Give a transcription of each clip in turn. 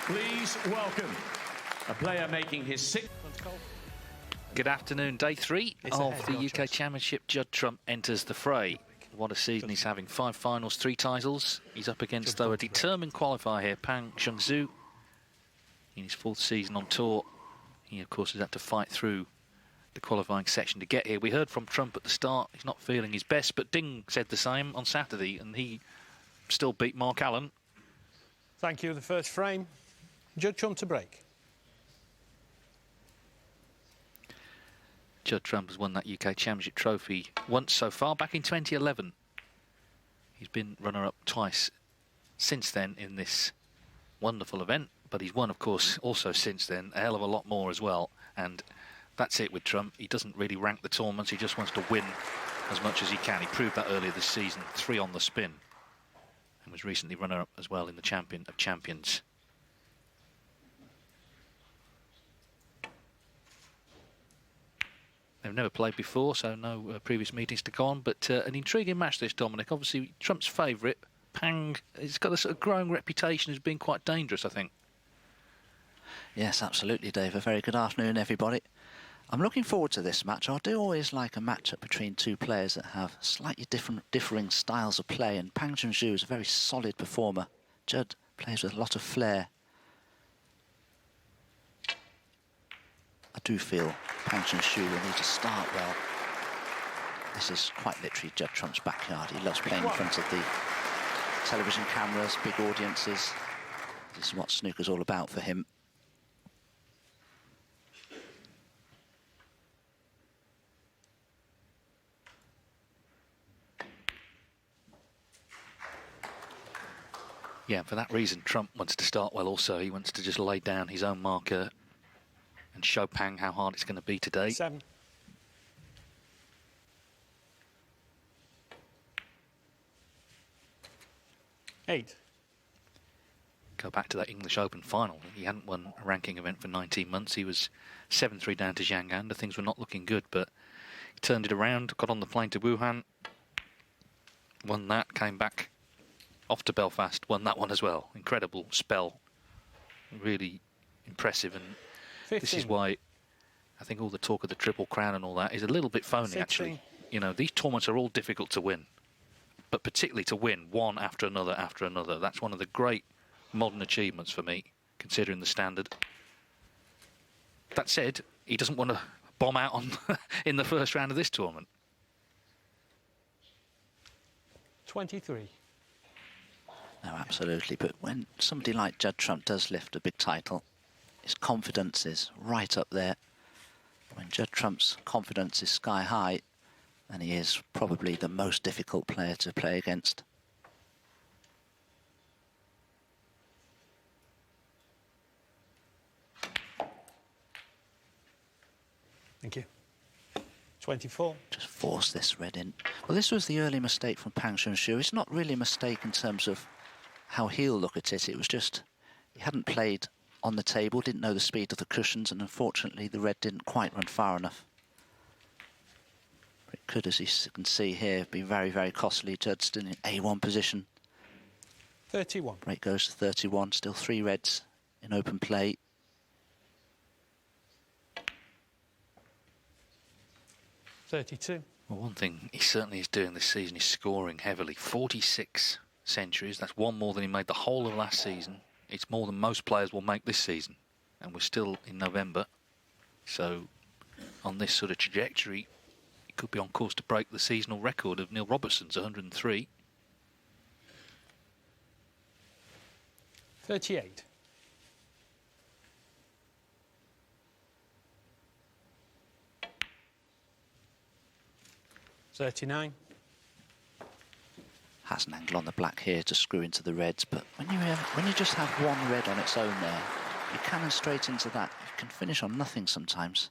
Please welcome a player making his sixth. Good afternoon. Day 3 of the UK Championship. Judd Trump enters the fray. What a season he's having. 5 finals, 3 titles. He's up against, though, a determined qualifier here, Junxu. In his 4th season on tour, he, of course, has had to fight through the qualifying section to get here. We heard from Trump at the start. He's not feeling his best, but Ding said the same on Saturday, and he still beat Mark Allen. Thank you. The first frame. Judd Trump to break. Judd Trump has won that UK Championship trophy once so far, back in 2011. He's been runner-up twice since then in this wonderful event, but he's won, of course, also since then, a hell of a lot more as well. And that's it with Trump. He doesn't really rank the tournaments. He just wants to win as much as he can. He proved that earlier this season, 3 on the spin, and was recently runner-up as well in the Champion of Champions. They've never played before, so no previous meetings to go on, but an intriguing match this, Dominic. Obviously, Trump's favourite, Pang, he's got a sort of growing reputation as being quite dangerous, I think. Yes, absolutely, Dave. A very good afternoon, everybody. I'm looking forward to this match. I do always like a matchup between 2 players that have slightly differing styles of play, and Pang Junxu is a very solid performer. Judd plays with a lot of flair. I do feel Pang Junxu will need to start well. This is quite literally Judd Trump's backyard. He loves playing in front of the television cameras, big audiences. This is what snooker's all about for him. Yeah, for that reason, Trump wants to start well also. He wants to just lay down his own marker and show Pang how hard it's going to be today. 7. Eight. Go back to that English Open final. He hadn't won a ranking event for 19 months. He was 7-3 down to Zhang An. Things were not looking good, but he turned it around, got on the plane to Wuhan, won that, came back off to Belfast, won that one as well. Incredible spell. Really impressive, and 15. This is why I think all the talk of the Triple Crown and all that is a little bit phony, 16. actually. You know, these tournaments are all difficult to win, but particularly to win one after another after another. That's one of the great modern achievements for me, considering the standard. That said, he doesn't want to bomb out on in the first round of this tournament. 23. No, absolutely. But when somebody like Judd Trump does lift a big title, his confidence is right up there. When Judd Trump's confidence is sky high, then he is probably the most difficult player to play against. Thank you. 24. Just force this red in. Well, this was the early mistake from Pang Junxu. It's not really a mistake in terms of how he'll look at it. It was just he hadn't played on the table, didn't know the speed of the cushions, and unfortunately the red didn't quite run far enough. It could, as you can see here, be very, very costly. Judd still in A1 position. 31. Break goes to 31, still 3 reds in open play. 32. Well, one thing he certainly is doing this season is scoring heavily. 46 centuries, that's 1 more than he made the whole of last season. It's more than most players will make this season, and we're still in November. So on this sort of trajectory, he could be on course to break the seasonal record of Neil Robertson's 103. 38. $39. Has an angle on the black here to screw into the reds, but when you just have 1 red on its own there, you cannon straight into that. You can finish on nothing sometimes.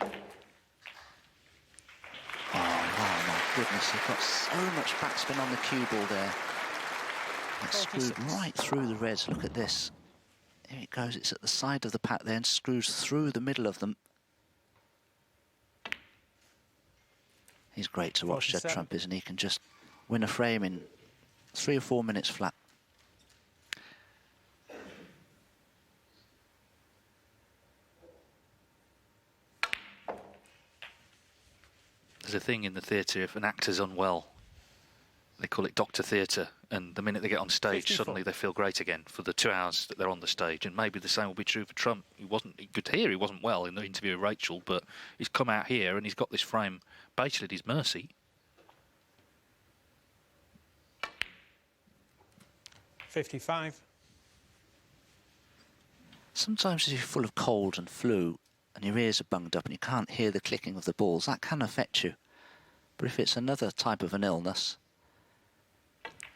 Oh, wow, my goodness, you've got so much backspin on the cue ball there. It's screwed right through the reds. Look at this. Here it goes. It's at the side of the pack there and screws through the middle of them. He's great to watch, Judd Trump, isn't he? He can just win a frame in 3 or 4 minutes flat. a thing in the theatre, if an actor's unwell, they call it Doctor Theatre, and the minute they get on stage, 54. suddenly they feel great again for the 2 hours that they're on the stage. And maybe the same will be true for Trump. You could hear he wasn't well in the interview with Rachel, but he's come out here and he's got this frame basically at his mercy. 55. Sometimes if you're full of cold and flu and your ears are bunged up and you can't hear the clicking of the balls, that can affect you. But if it's another type of an illness,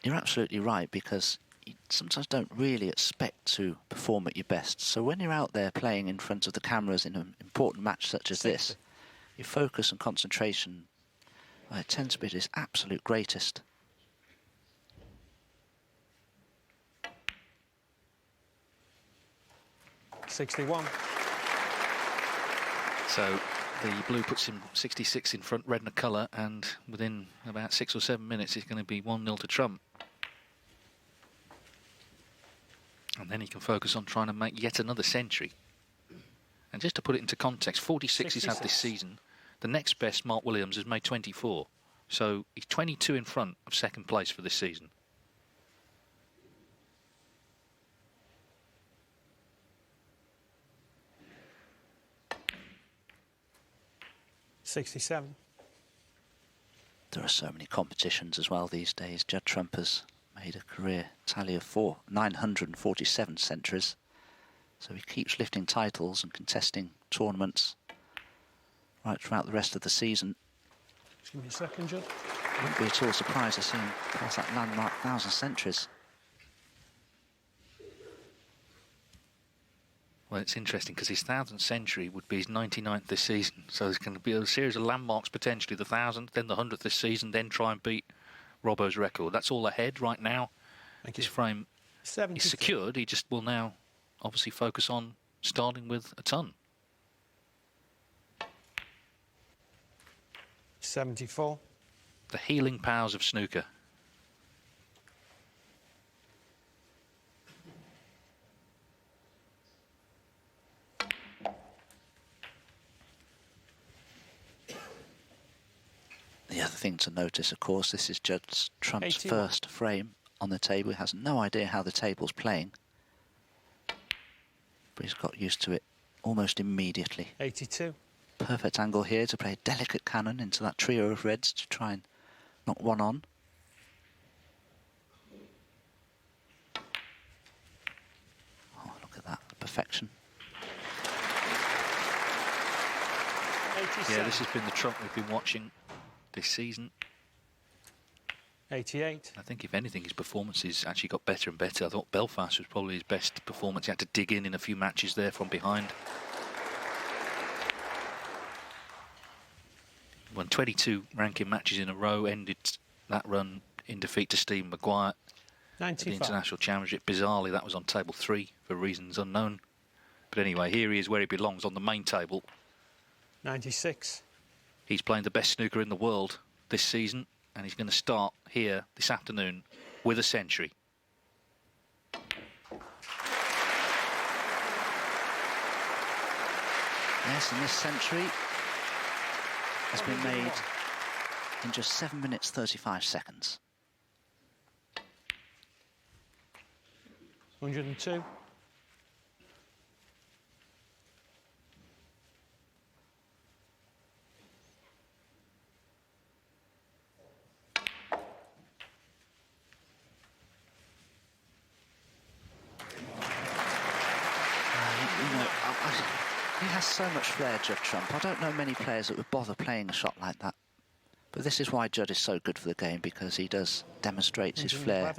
you're absolutely right, because you sometimes don't really expect to perform at your best. So when you're out there playing in front of the cameras in an important match such as this, your focus and concentration tends to be at its absolute greatest. '61. So the blue puts him 66 in front, red in the colour, and within about 6 or 7 minutes it's going to be 1-0 to Trump. And then he can focus on trying to make yet another century. And just to put it into context, 46 he's had this season. The next best, Mark Williams, has made 24. So he's 22 in front of second place for this season. '67. There are so many competitions as well these days. Judd Trump has made a career tally of 947 centuries. So he keeps lifting titles and contesting tournaments right throughout the rest of the season. Just give me a second, Judd. Wouldn't be at all surprised to see him pass that landmark 1,000 centuries. Well, it's interesting because his 1,000th century would be his 99th this season. So there's going to be a series of landmarks, potentially the 1,000th, then the 100th this season, then try and beat Robbo's record. That's all ahead right now. His frame is secured. He just will now obviously focus on starting with a ton. 74. The healing powers of snooker. The other thing to notice, of course, this is Judd Trump's 81. first frame on the table. He has no idea how the table's playing, but he's got used to it almost immediately. 82. Perfect angle here to play a delicate cannon into that trio of reds to try and knock one on. Oh, look at that, perfection. 87. Yeah, this has been the Trump we've been watching this season. 88. I think, if anything, his performances actually got better and better. I thought Belfast was probably his best performance. He had to dig in a few matches there from behind. Won 22 ranking matches in a row, ended that run in defeat to Stephen Maguire at the 95. International Championship. Bizarrely, that was on table 3 for reasons unknown. But anyway, here he is where he belongs, on the main table. 96. He's playing the best snooker in the world this season, and he's going to start here this afternoon with a century. Yes, and this century has been made in just 7 minutes 35 seconds. 102. He has so much flair, Judd Trump. I don't know many players that would bother playing a shot like that. But this is why Judd is so good for the game, because he does demonstrate his flair.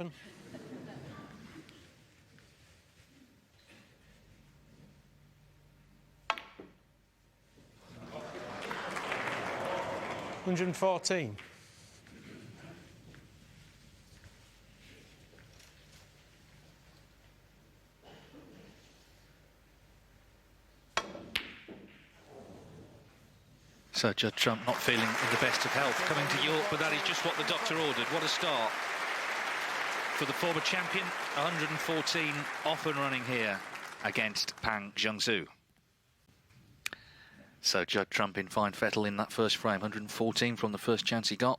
111. $114. So Judd Trump not feeling in the best of health, coming to York, but that is just what the doctor ordered. What a start for the former champion. 114 off and running here against Junxu. So Judd Trump in fine fettle in that first frame, 114 from the first chance he got.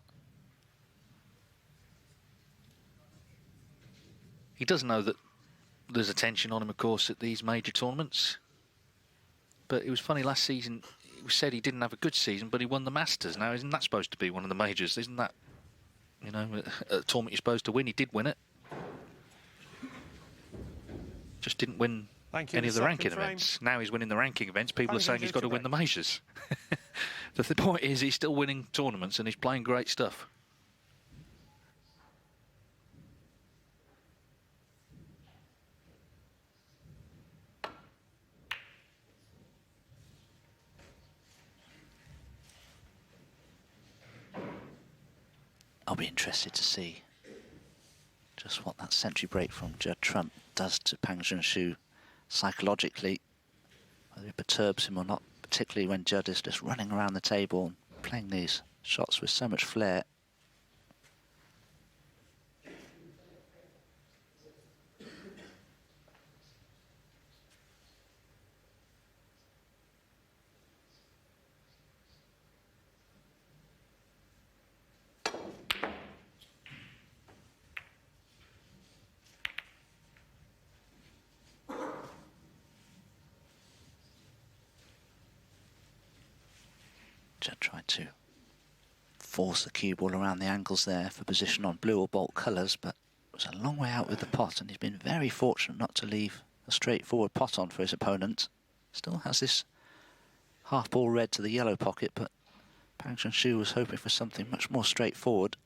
He does know that there's attention on him, of course, at these major tournaments. But it was funny, last season, it was said he didn't have a good season, but he won the Masters. Now, isn't that supposed to be one of the majors? Isn't that, you know, a tournament you're supposed to win? He did win it. Just didn't win any of the ranking events. Now he's winning the ranking events. People are saying he's got to win the majors. The point is he's still winning tournaments and he's playing great stuff. I'll be interested to see just what that century break from Judd Trump does to Junxu psychologically, whether it perturbs him or not, particularly when Judd is just running around the table and playing these shots with so much flair. Judd tried to force the cue ball around the angles there for position on blue or bolt colours, but it was a long way out with the pot, and he's been very fortunate not to leave a straightforward pot on for his opponent. Still has this half ball red to the yellow pocket, but Junxu was hoping for something much more straightforward.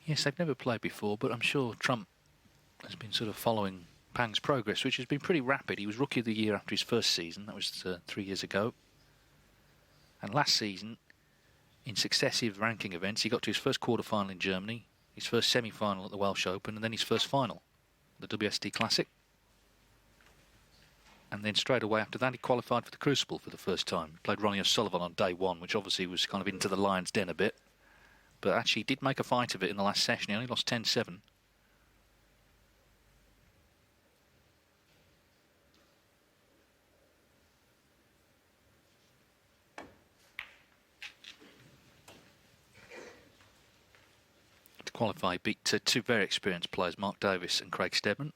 Yes, they've never played before, but I'm sure Trump has been sort of following Pang's progress, which has been pretty rapid. He was Rookie of the Year after his first season. That was 3 years ago. And last season, in successive ranking events, he got to his first quarter-final in Germany, his first semi-final at the Welsh Open, and then his first final, the WST Classic. And then straight away after that, he qualified for the Crucible for the first time. Played Ronnie O'Sullivan on day one, which obviously was kind of into the lion's den a bit. But actually, he did make a fight of it in the last session. He only lost 10-7. To qualify, he beat two very experienced players, Mark Davis and Craig Steadman.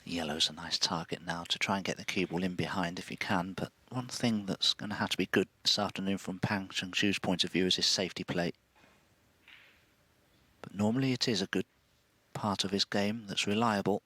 Yellow's a nice target now to try and get the cue ball in behind if you can, but one thing that's going to have to be good this afternoon from Junxu's point of view is his safety play. But normally it is a good part of his game that's reliable.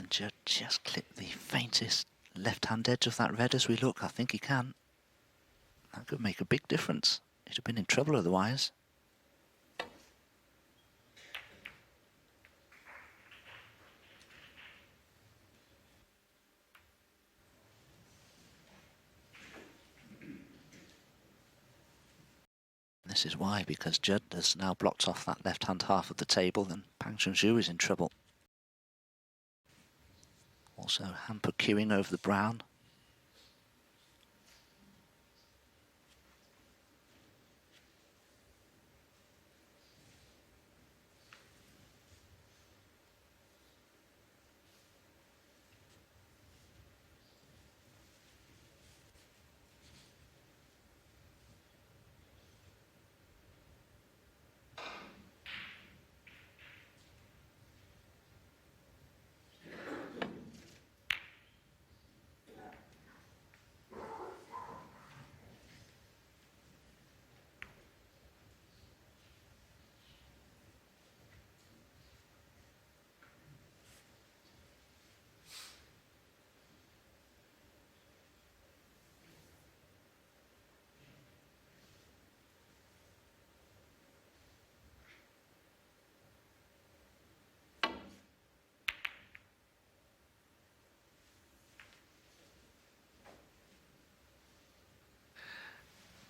Judd just clip the faintest left-hand edge of that red as we look? I think he can. That could make a big difference. He'd have been in trouble otherwise. This is why, because Judd has now blocked off that left-hand half of the table, and Junxu is in trouble. Also, hamper queuing over the brown.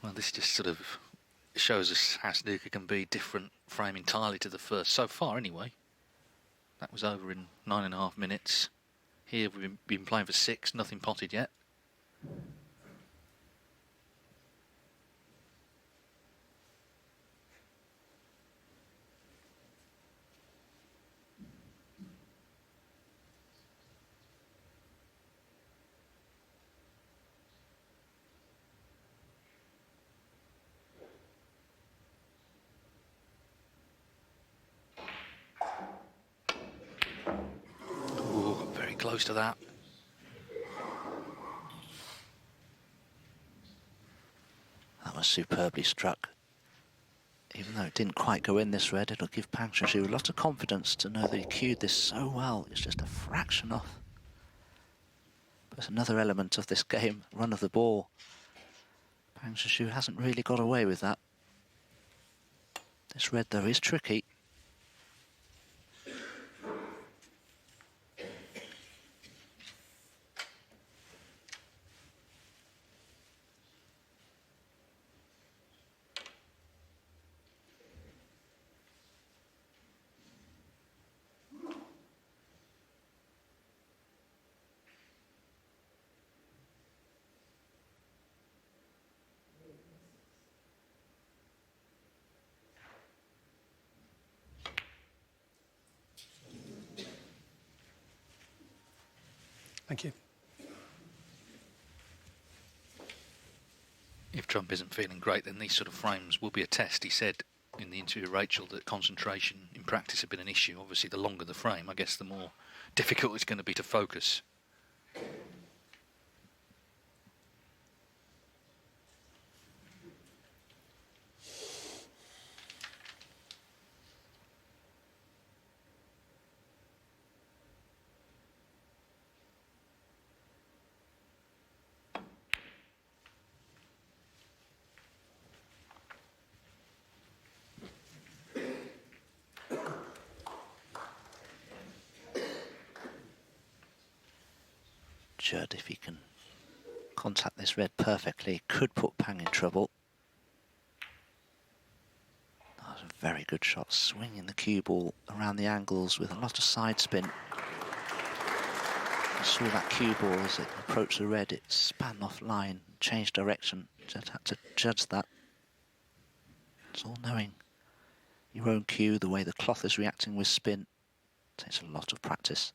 Well, this just sort of shows us how snooker can be different frame entirely to the first, so far anyway. That was over in 9.5 minutes. Here we've been playing for 6, nothing potted yet. Close to that. That was superbly struck. Even though it didn't quite go in this red, it'll give Junxu a lot of confidence to know that he cued this so well. It's just a fraction off. But another element of this game, run of the ball. Junxu hasn't really got away with that. This red, though, is tricky. Thank you. If Trump isn't feeling great, then these sort of frames will be a test. He said in the interview with Rachel that concentration in practice had been an issue. Obviously, the longer the frame, I guess the more difficult it's going to be to focus. Judd, if he can contact this red perfectly, could put Pang in trouble. That was a very good shot, swinging the cue ball around the angles with a lot of side spin. You saw that cue ball as it approached the red, it span off line, changed direction. Judd had to judge that. It's all knowing your own cue, the way the cloth is reacting with spin. It takes a lot of practice.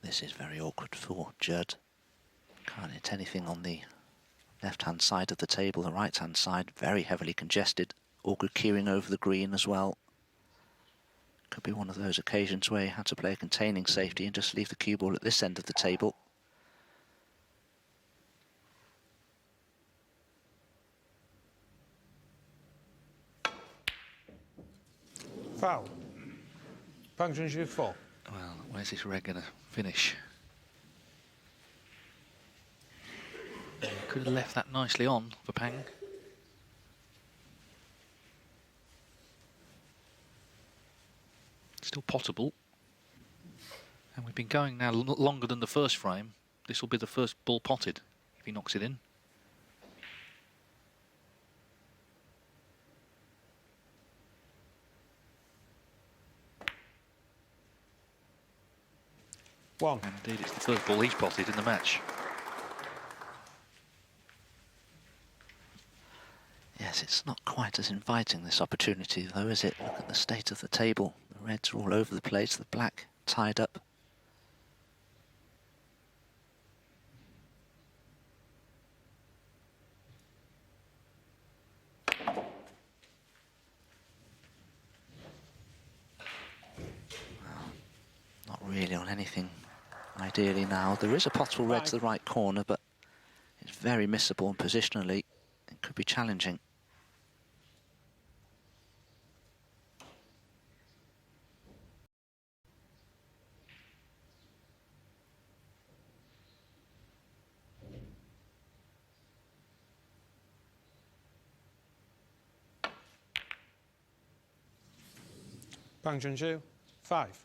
This is very awkward for Judd. Can't hit anything on the left-hand side of the table. The right-hand side, very heavily congested. Awkward queuing over the green as well. Could be one of those occasions where you had to play a containing safety and just leave the cue ball at this end of the table. Foul. Pang Junxu 4. Well, where's this red going to finish? Could have left that nicely on for Pang. Still potable. And we've been going now longer than the first frame. This will be the first ball potted if he knocks it in. One. And indeed, it's the first ball he's potted in the match. Yes, it's not quite as inviting, this opportunity, though, is it? Look at the state of the table. The reds are all over the place, the black tied up. Well, not really on anything, ideally now. There is a possible red to the right corner, but it's very missable, and positionally it could be challenging. Pang Junxu 5.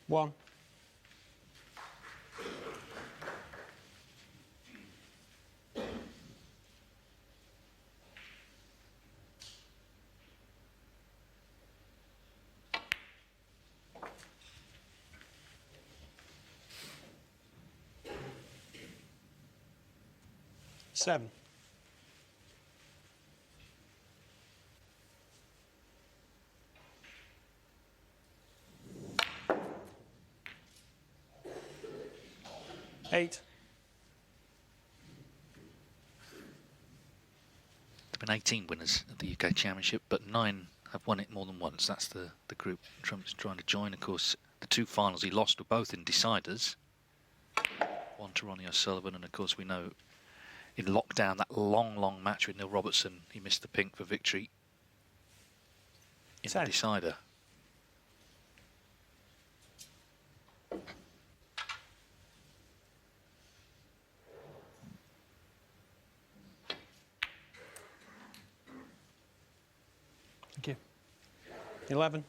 One. Seven. Eight. There's been 18 winners of the UK Championship, but 9 have won it more than once. That's the group Trump's trying to join. Of course, the 2 finals he lost were both in deciders. One to Ronnie O'Sullivan, and of course we know in lockdown, that long match with Neil Robertson, he missed the pink for victory in the decider. Thank you. 11.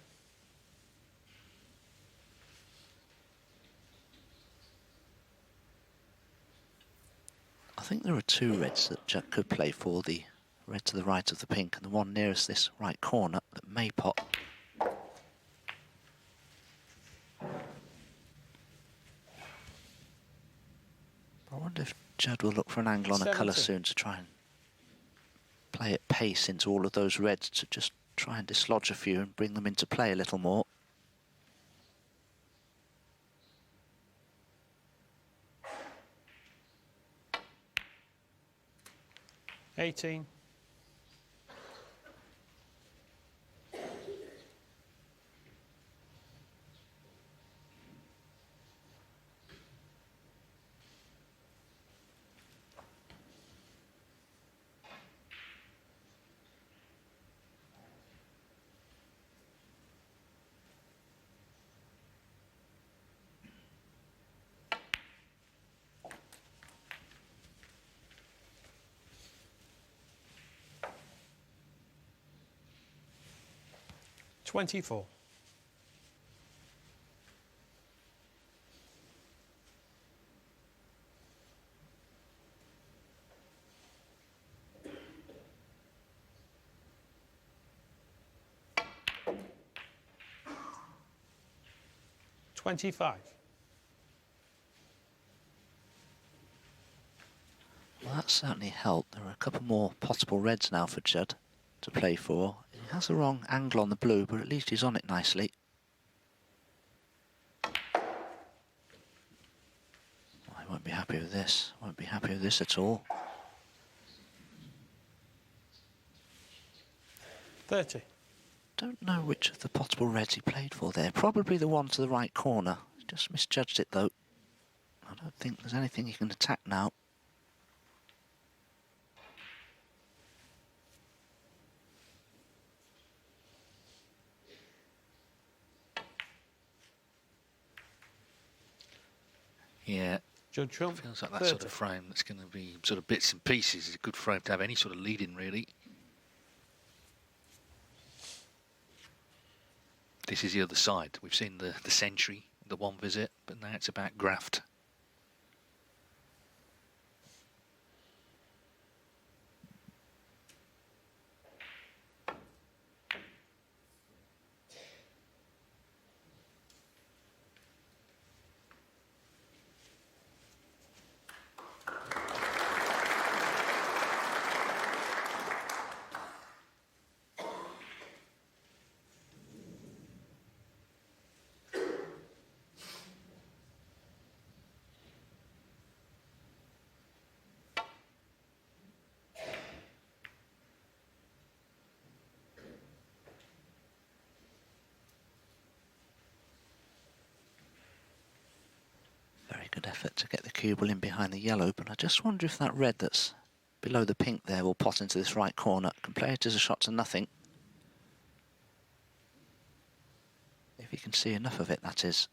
I think there are 2 reds that Judd could play for, the red to the right of the pink and the one nearest this right corner that may pop. I wonder if Judd will look for an angle on a colour soon to try and play at pace into all of those reds, to just try and dislodge a few and bring them into play a little more. $18. $24. 25. Well, that certainly helped. There are a couple more possible reds now for Judd to play for. He has the wrong angle on the blue, but at least he's on it nicely. I won't be happy with this. Won't be happy with this at all. 30. Don't know which of the possible reds he played for there. Probably the one to the right corner. Just misjudged it though. I don't think there's anything he can attack now. Yeah, Judd Trump. feels like that 30. sort of frame that's going to be sort of bits and pieces. Is a good frame to have any sort of lead in, really. This is the other side. We've seen the century, the one visit, but now it's about graft. Very good effort to get the cue ball in behind the yellow, but I just wonder if that red that's below the pink there will pot into this right corner. Can play it as a shot to nothing. If you can see enough of it, that is.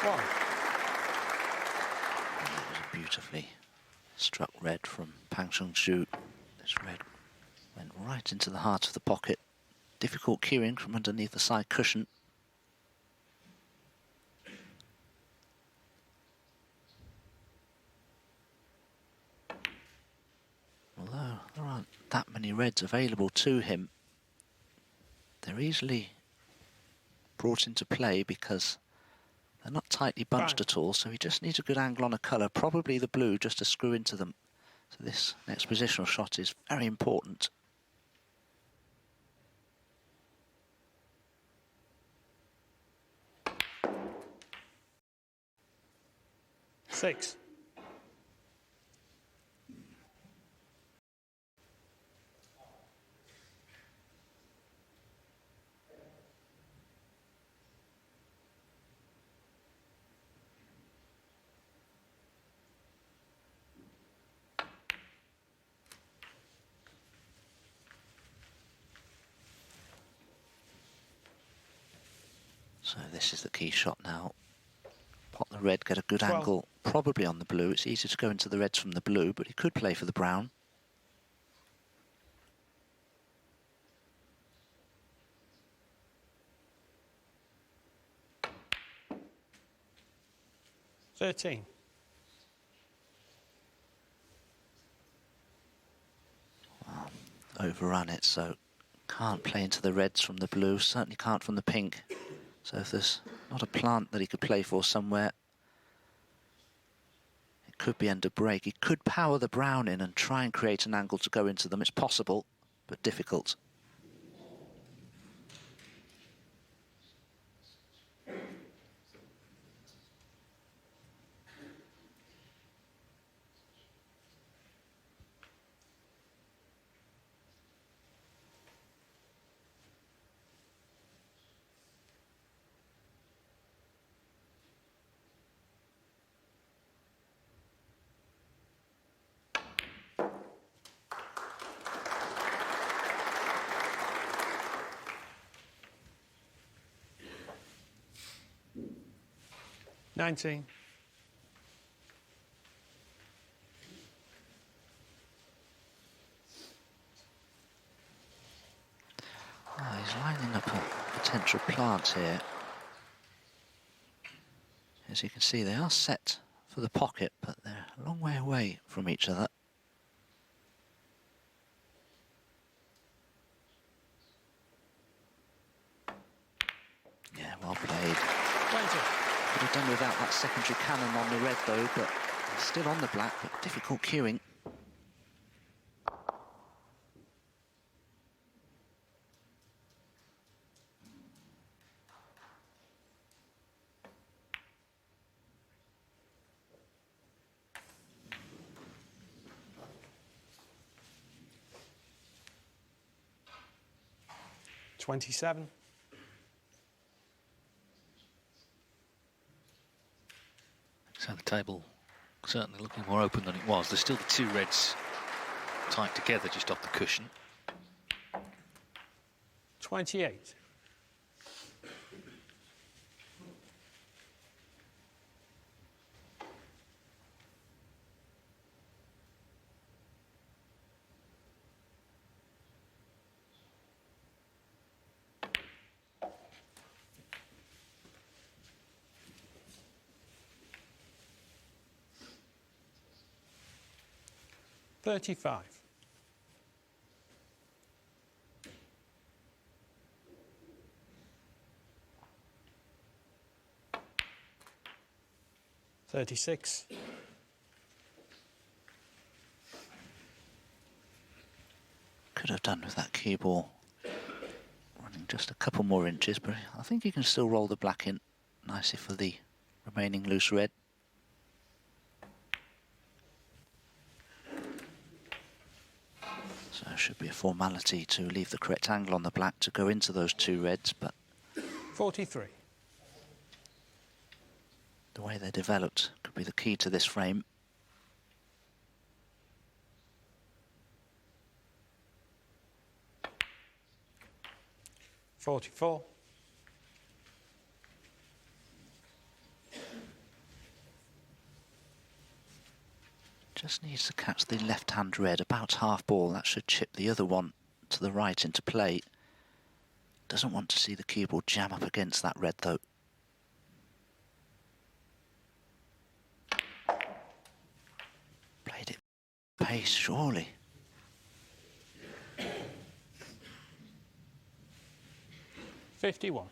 One. That was a beautifully struck red from Junxu. This red went right into the heart of the pocket. Difficult cueing from underneath the side cushion. Although there aren't that many reds available to him, they're easily brought into play because they're not tightly bunched at all, so he just needs a good angle on a colour, probably the blue, just to screw into them. So this next positional shot is very important. Six. So this is the key shot now. Pot the red, get a good 12. angle, probably on the blue. It's easy to go into the reds from the blue, but he could play for the brown. $13. Well, overrun it, so can't play into the reds from the blue, certainly can't from the pink. So if there's not a plant that he could play for somewhere, It could be end of break. He could power the brown in and try and create an angle to go into them. It's possible, but difficult. $19. Oh, he's lining up a potential plant here. As you can see, they are set for the pocket, but they're a long way away from each other. Yeah, well played. 20. Could have done without that secondary cannon on the red though, but he's still on the black, but difficult cueing. $27. So the table certainly looking more open than it was. There's still the two reds tight together just off the cushion. 28. $35. $36. Could have done with that cue ball running just a couple more inches, but I think you can still roll the black in nicely for the remaining loose red. So it should be a formality to leave the correct angle on the black to go into those two reds, but 43. the way they're developed could be the key to this frame. $44. Just needs to catch the left-hand red about half ball. That should chip the other one to the right into play. Doesn't want to see the cue ball jam up against that red though. Played it pace, surely. $51.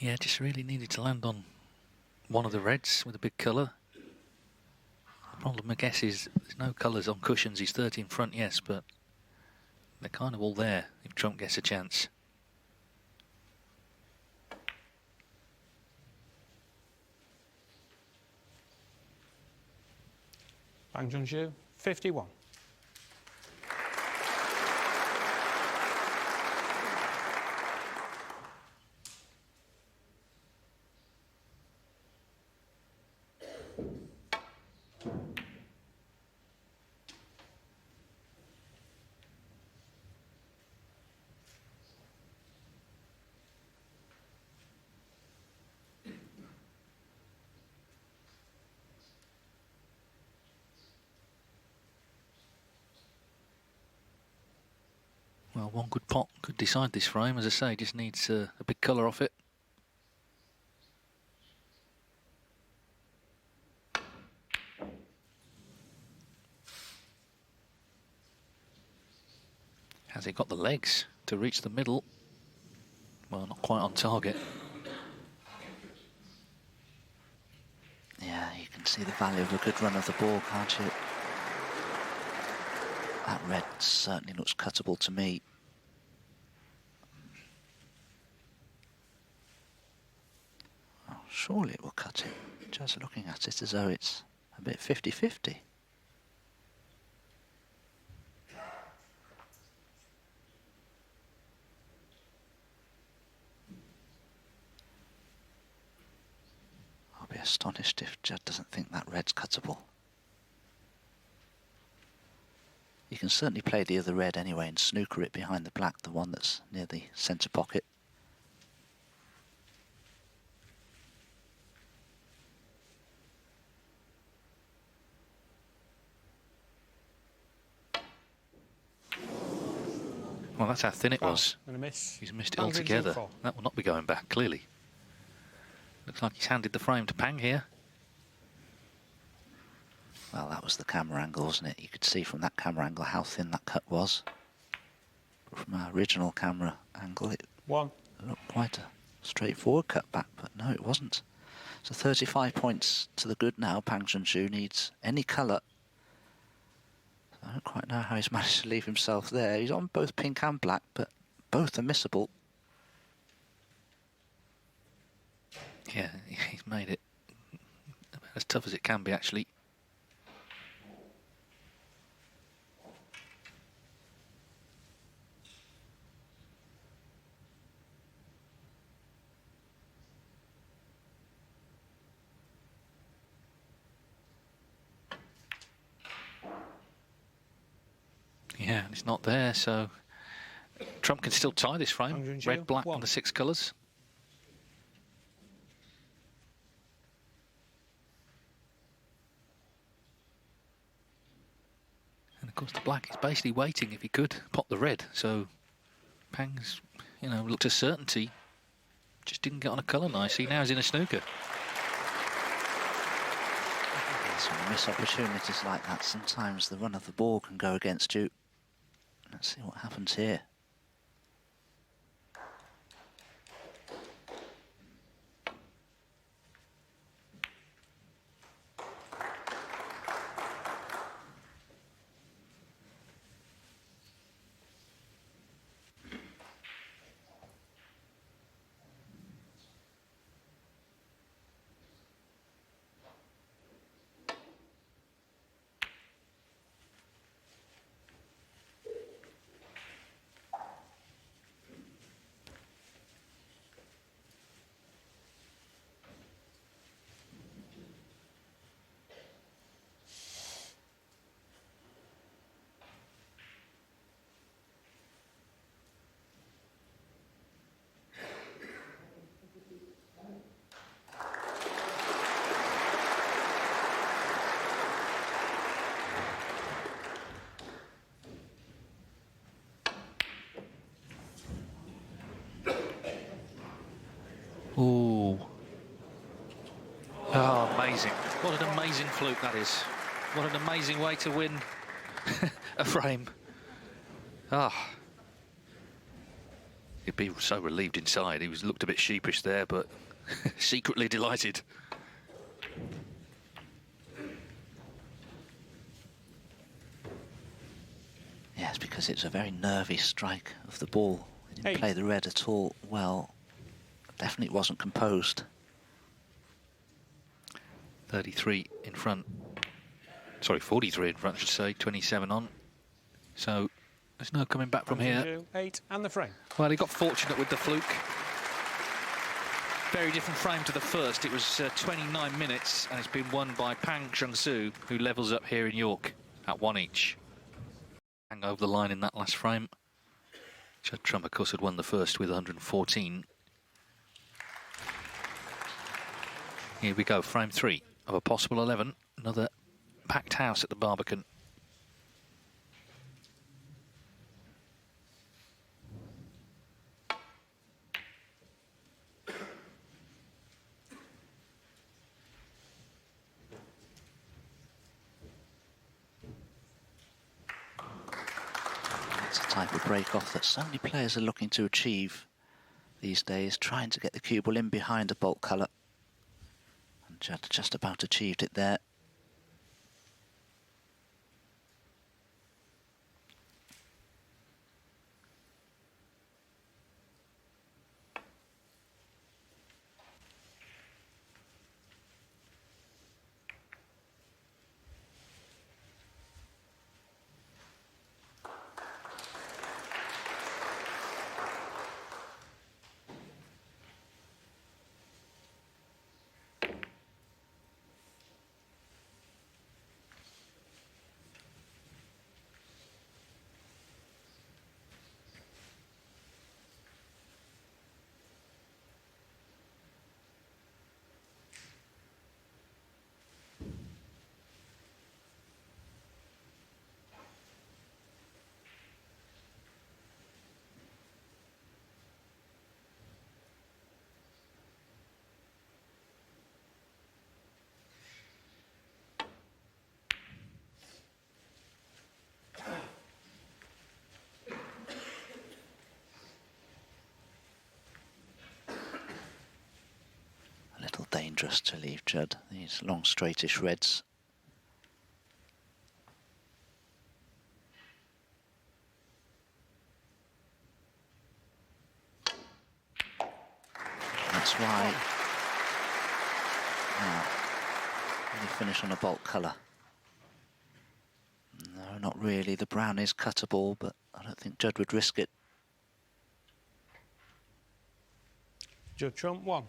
Yeah, just really needed to land on one of the reds with a big colour. The problem, I guess, is there's no colours on cushions. He's 30 in front, yes, but they're kind of all there if Trump gets a chance. Bang Junxu, 51. Well, one good pot could decide this frame. As I say, just needs a big colour off it. Has he got the legs to reach the middle? Well, not quite on target. Yeah, you can see the value of a good run of the ball, can't you? That red certainly looks cuttable to me. Oh, surely it will cut it. Just looking at it as though it's a bit 50-50. I'll be astonished if Judd doesn't think that red's cuttable. You can certainly play the other red anyway and snooker it behind the black, the one that's near the centre pocket. Well, that's how thin it was. And a miss. He's missed it altogether. That will not be going back, clearly. Looks like he's handed the frame to Pang here. Well, that was the camera angle, wasn't it? You could see from that camera angle how thin that cut was. But from our original camera angle, it looked quite a straightforward cut back, but no, it wasn't. So 35 points to the good now. Pang Junxu needs any colour. I don't quite know how he's managed to leave himself there. He's on both pink and black, but both are missable. Yeah, he's made it as tough as it can be, actually. Yeah, and it's not there, so Trump can still tie this frame. Red, black, and the 6 colours. And of course the black is basically waiting if he could pop the red, so Pang's, you know, looked a certainty. Just didn't get on a colour nicely. Now he's in a snooker. Some miss opportunities like that. Sometimes the run of the ball can go against you. Let's see what happens here. Ooh. Oh, amazing. What an amazing fluke that is. What an amazing way to win a frame. Ah. He'd be so relieved inside. He looked a bit sheepish there, but secretly delighted. Yes, because it's a very nervy strike of the ball. He didn't play the red at all well. Definitely wasn't composed. 33 in front. Sorry, 43 in front, I should say. 27 on. So there's no coming back from here. 8 and the frame. Well, he got fortunate with the fluke. Very different frame to the first. It was 29 minutes, and it's been won by Pang Junxu, who levels up here in York at 1 each. Pang over the line in that last frame. Judd Trump, of course, had won the first with 114. Here we go, frame 3 of a possible 11. Another packed house at the Barbican. That's a type of break-off that so many players are looking to achieve these days, trying to get the cue ball in behind a bolt colour. And Judd just about achieved it there. A little dangerous to leave Judd, these long straightish reds. That's why. Now, will he finish on a bolt colour? No, not really. The brown is cuttable, but I don't think Judd would risk it. Judd Trump, 1.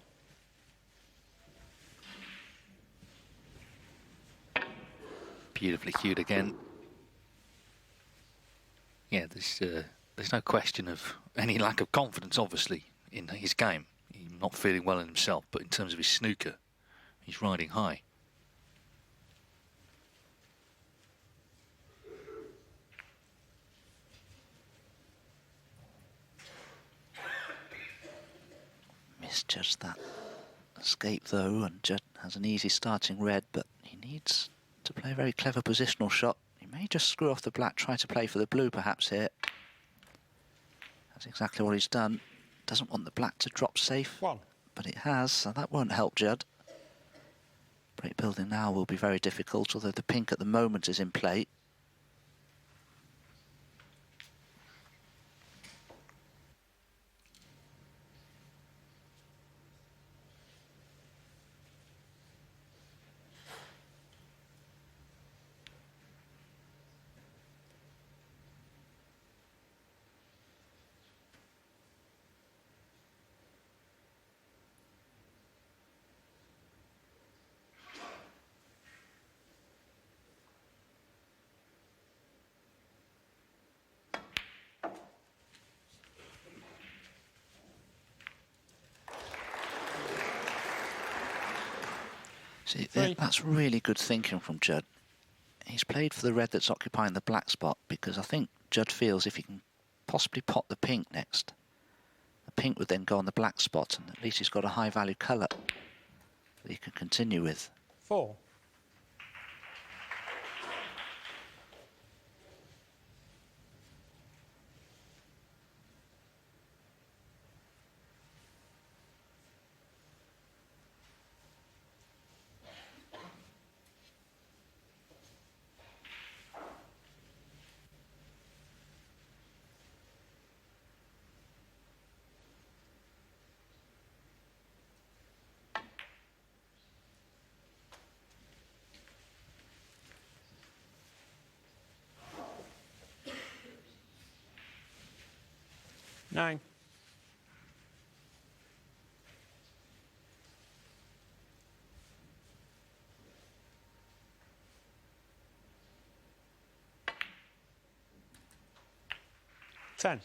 Beautifully cued again. Yeah, there's no question of any lack of confidence, obviously, in his game. He's not feeling well in himself, but in terms of his snooker, he's riding high. Misjudged that escape though, and Judd has an easy starting red, but he needs to play a very clever positional shot. He may just screw off the black, try to play for the blue perhaps here. That's exactly what he's done. Doesn't want the black to drop safe, 1. but it has, so that won't help Judd. Break building now will be very difficult, although the pink at the moment is in play. See, that's really good thinking from Judd. He's played for the red that's occupying the black spot, because I think Judd feels if he can possibly pot the pink next, the pink would then go on the black spot, and at least he's got a high value colour that he can continue with. 4. Nine. Ten.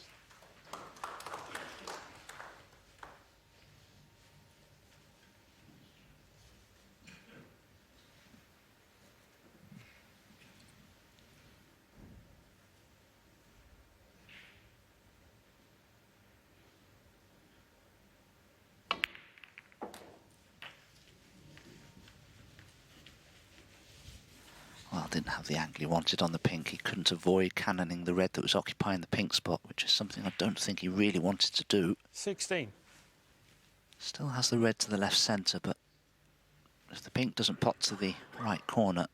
Well, didn't have the angle he wanted on the pink. He couldn't avoid cannoning the red that was occupying the pink spot, which is something I don't think he really wanted to do. 16. Still has the red to the left centre, but if the pink doesn't pot to the right corner,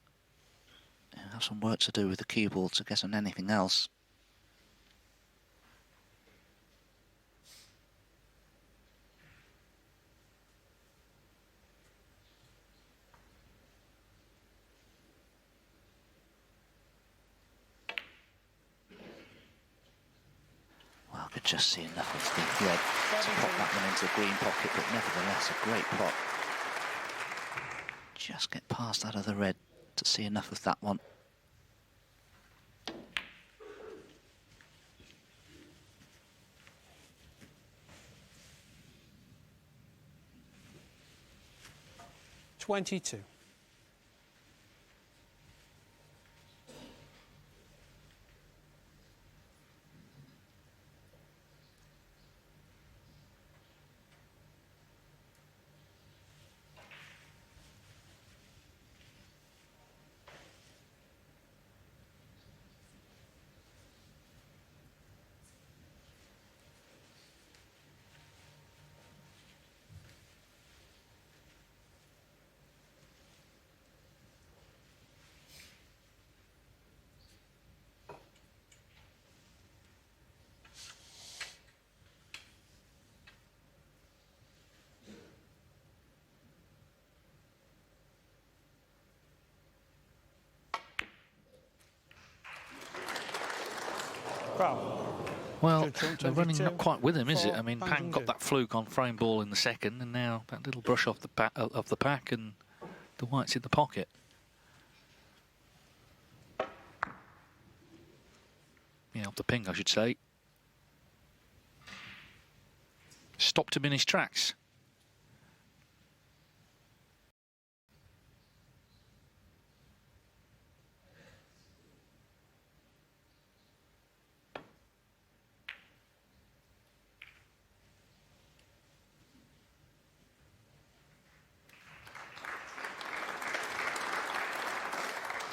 he'll have some work to do with the cue ball to get on anything else. Well, I could just see enough of the red to pop that one into the green pocket, but nevertheless a great pot. Just get past that other red to see enough of that one. $22. Well, Judd Trump, they're running 22 not quite with him, is it? for I mean, Pang Pang got Junxu. that fluke on frame ball in the second, and now that little brush off the pack, and the white's in the pocket. Yeah, off the ping, I should say. Stopped him in his tracks.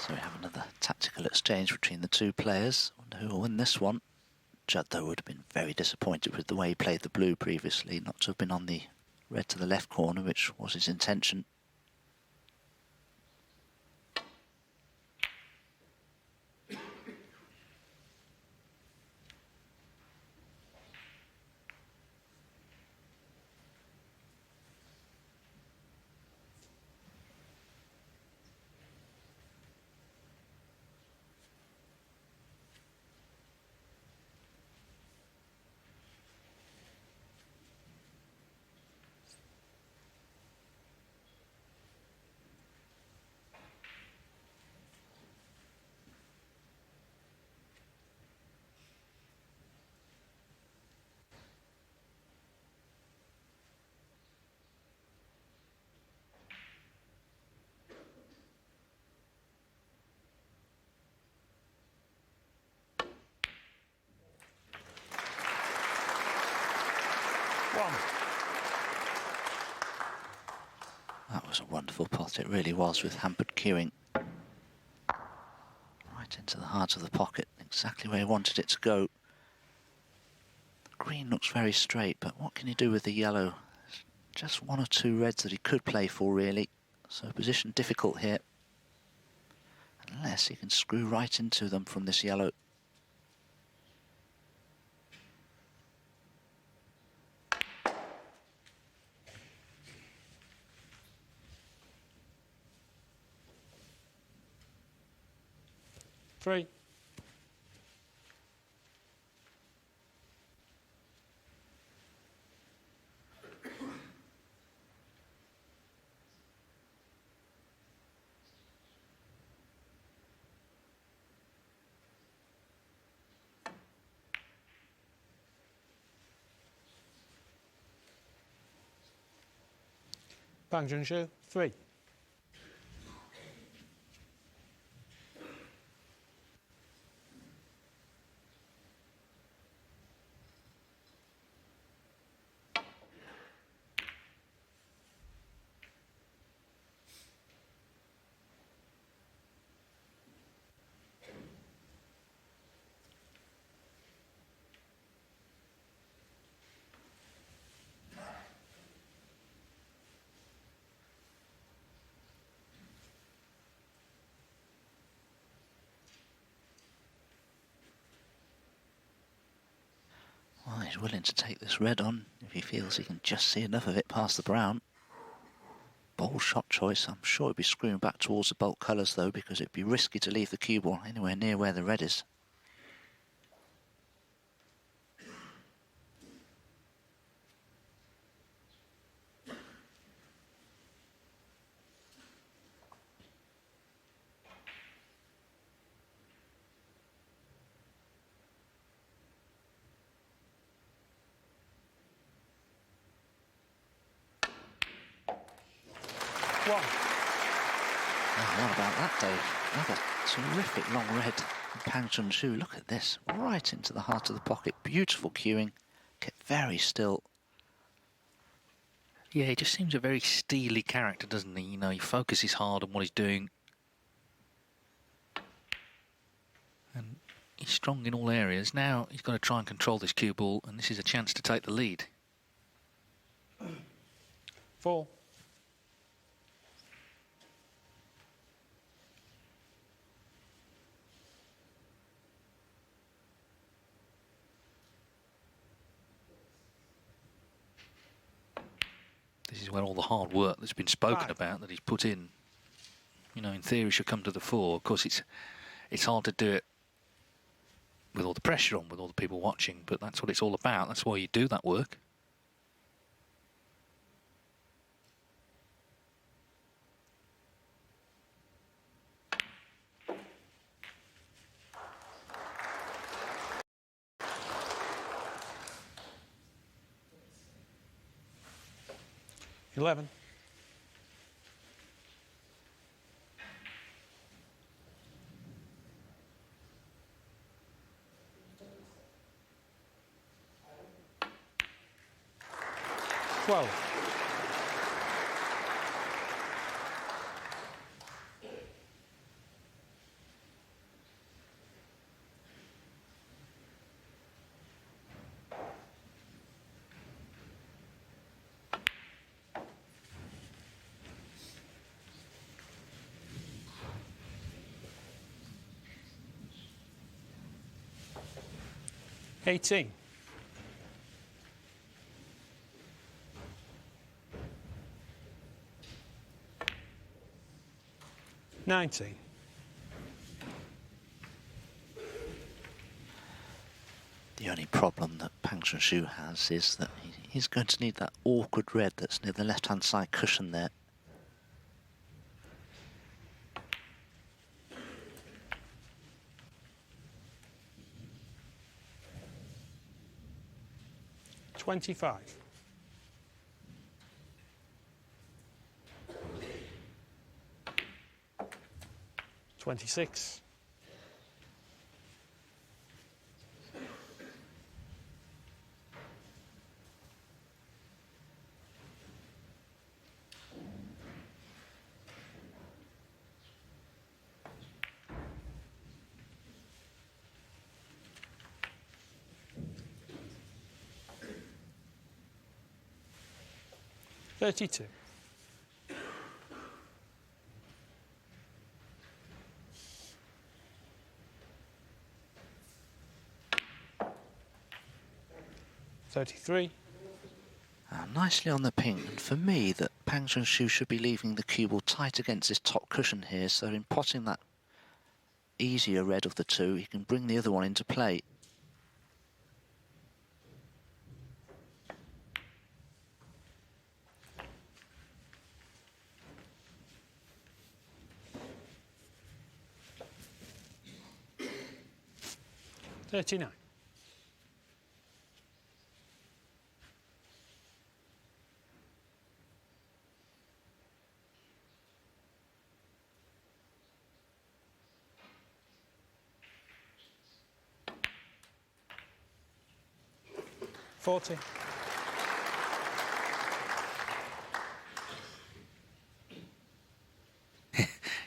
So we have another tactical exchange between the two players. Wonder who will win this one. Judd, though, would have been very disappointed with the way he played the blue previously, not to have been on the red to the left corner, which was his intention. That was a wonderful pot, it really was, with hampered cueing. Right into the heart of the pocket, exactly where he wanted it to go. The green looks very straight, but what can he do with the yellow? Just one or two reds that he could play for, really. So position difficult here. Unless he can screw right into them from this yellow. Three. Pang Junxu, 3. He's willing to take this red on if he feels he can just see enough of it past the brown. Bold shot choice. I'm sure it'd be screwing back towards the bulk colours though, because it'd be risky to leave the cue ball anywhere near where the red is. One. Oh, what about that, Dave? Another terrific long red. Pang Junxu, look at this. Right into the heart of the pocket. Beautiful cueing. Kept very still. Yeah, he just seems a very steely character, doesn't he? You know, he focuses hard on what he's doing. And he's strong in all areas. Now he's got to try and control this cue ball, and this is a chance to take the lead. 4. This is where all the hard work that's been spoken about, that he's put in, you know, in theory should come to the fore. Of course, it's hard to do it with all the pressure on, with all the people watching, but that's what it's all about. That's why you do that work. Eleven. Twelve. $18. 19. The only problem that Pang Junxu has is that he's going to need that awkward red that's near the left-hand side cushion there. $25. 26. 32. 33. Nicely on the ping, and for me that Pang Junxu should be leaving the cue ball tight against this top cushion here, so in potting that easier red of the two, he can bring the other one into play. $39. 40.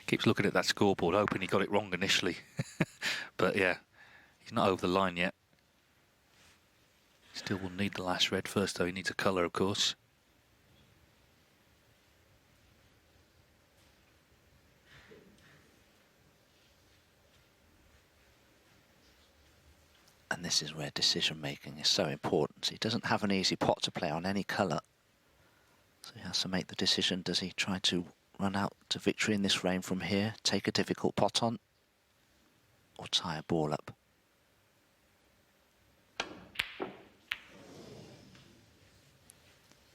Keeps looking at that scoreboard, hoping he got it wrong initially. But yeah, he's not over the line yet. Still will need the last red first, though. He needs a colour, of course. And this is where decision making is so important. He doesn't have an easy pot to play on any colour. So he has to make the decision. Does he try to run out to victory in this frame from here, take a difficult pot on, or tie a ball up?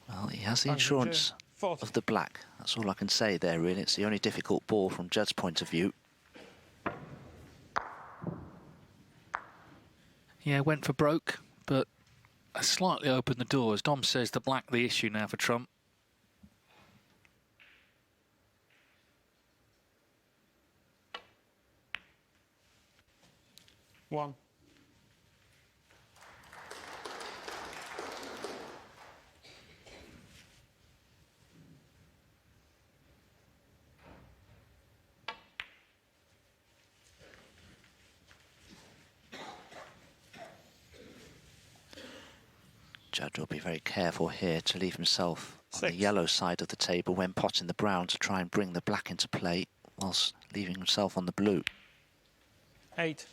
Well, he has the insurance of the black. That's all I can say there, really. It's the only difficult ball from Judd's point of view. Yeah, went for broke, but slightly opened the door. As Dom says, the black the issue now for Trump. One. Judd will be very careful here to leave himself on the yellow side of the table when potting the brown to try and bring the black into play whilst leaving himself on the blue. 8.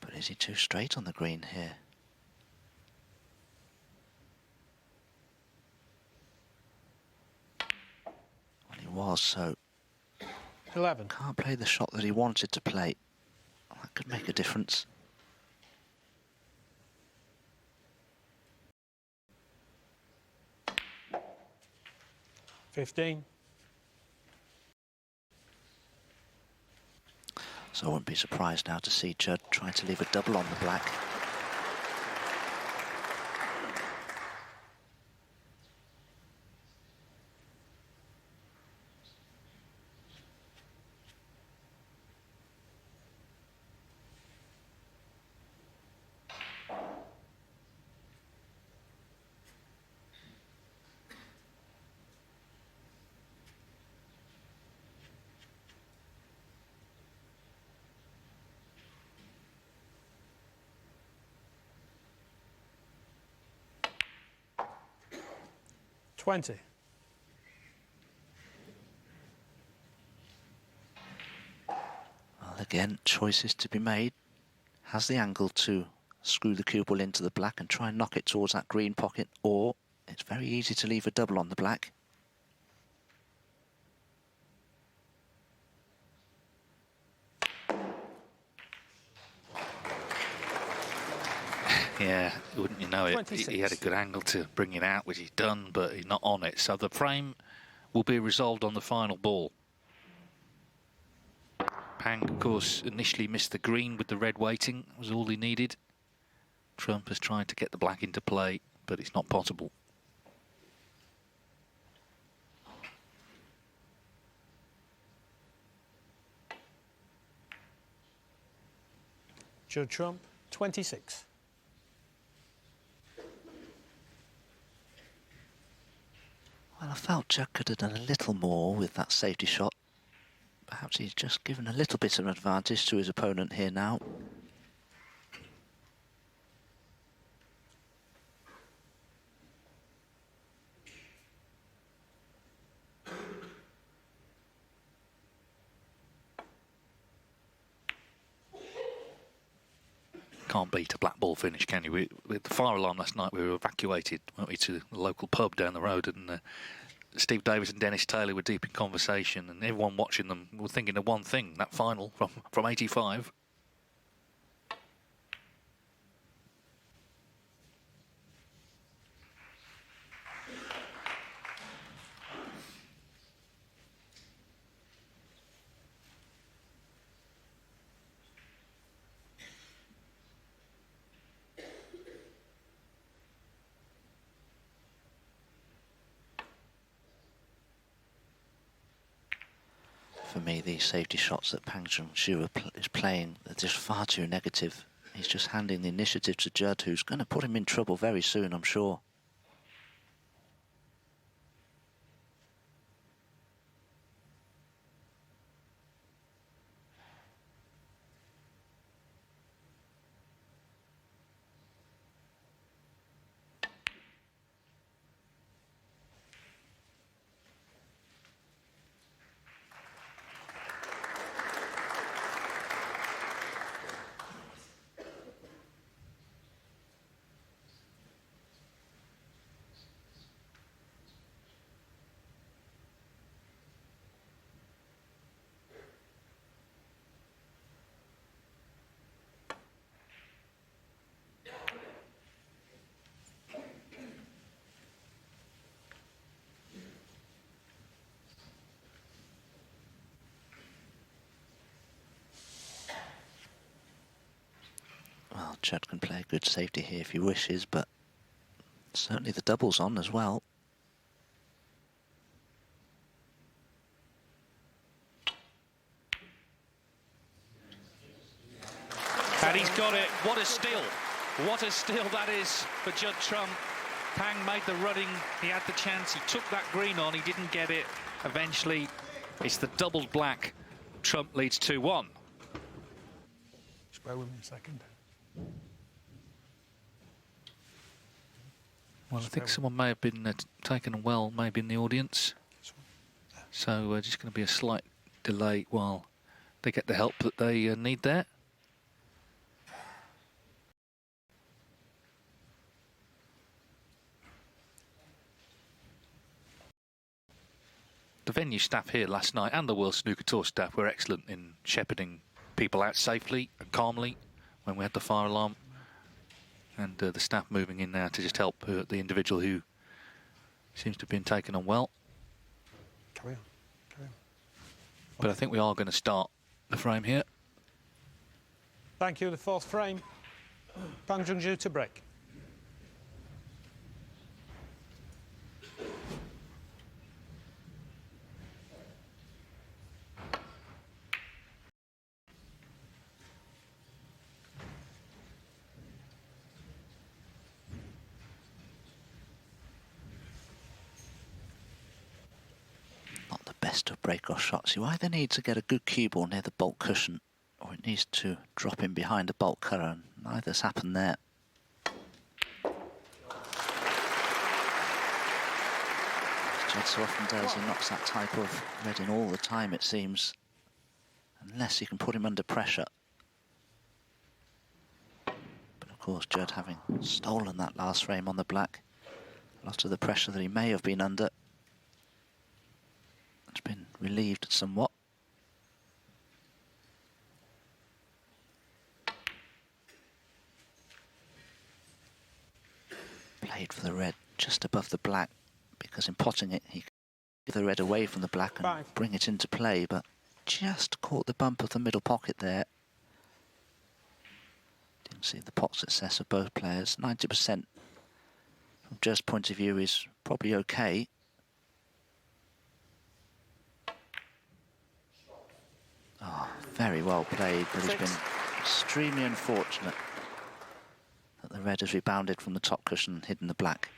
But is he too straight on the green here? Well, he was, so 11. can't play the shot that he wanted to play. That could make a difference. $15. So I wouldn't be surprised now to see Judd try to leave a double on the black. $20. Well, again, choices to be made. Has the angle to screw the cue ball into the black and try and knock it towards that green pocket, or it's very easy to leave a double on the black. Yeah, wouldn't you know it? 26. He had a good angle to bring it out, which he's done, but he's not on it. So the frame will be resolved on the final ball. Pang, of course, initially missed the green with the red waiting. Was all he needed. Trump has tried to get the black into play, but it's not possible. Judd Trump, 26. Well, I felt Judd could have done a little more with that safety shot. Perhaps he's just given a little bit of an advantage to his opponent here now. Can't beat a black ball finish, can you? With the fire alarm last night, we were evacuated, weren't we, to the local pub down the road, and Steve Davis and Dennis Taylor were deep in conversation, and everyone watching them were thinking of one thing: that final from '85. For me, these safety shots that Pang Junxu is playing are just far too negative. He's just handing the initiative to Judd, who's going to put him in trouble very soon, I'm sure. Judd can play a good safety here if he wishes, but certainly the double's on as well. And he's got it. What a steal. What a steal that is for Judd Trump. Pang made the running. He had the chance. He took that green on. He didn't get it. Eventually, it's the doubled black. Trump leads 2-1. Just bear with me a second. Well, I think someone may have been taken well, maybe in the audience. So just going to be a slight delay while they get the help that they need there. The venue staff here last night and the World Snooker Tour staff were excellent in shepherding people out safely and calmly when we had the fire alarm. And the staff moving in now to just help the individual who seems to have been taken on well. Carry on. Carry on. But I think we are going to start the frame here. Thank you. The fourth frame. Pang Junxu to break. Not the best of break-off shots. You either need to get a good cue ball near the baulk cushion, or it needs to drop in behind the baulk cutter, and neither's happened there. Judd so often does, he knocks that type of red in all the time, it seems, unless you can put him under pressure. But of course, Judd, having stolen that last frame on the black, a lot of the pressure that he may have been under, it's been relieved somewhat. Played for the red just above the black, because in potting it, he could get the red away from the black and bring it into play, but just caught the bump of the middle pocket there. Didn't see the pot success of both players. 90% from Judd's point of view is probably okay. Oh, very well played, but he's been extremely unfortunate that the red has rebounded from the top cushion and hidden the black.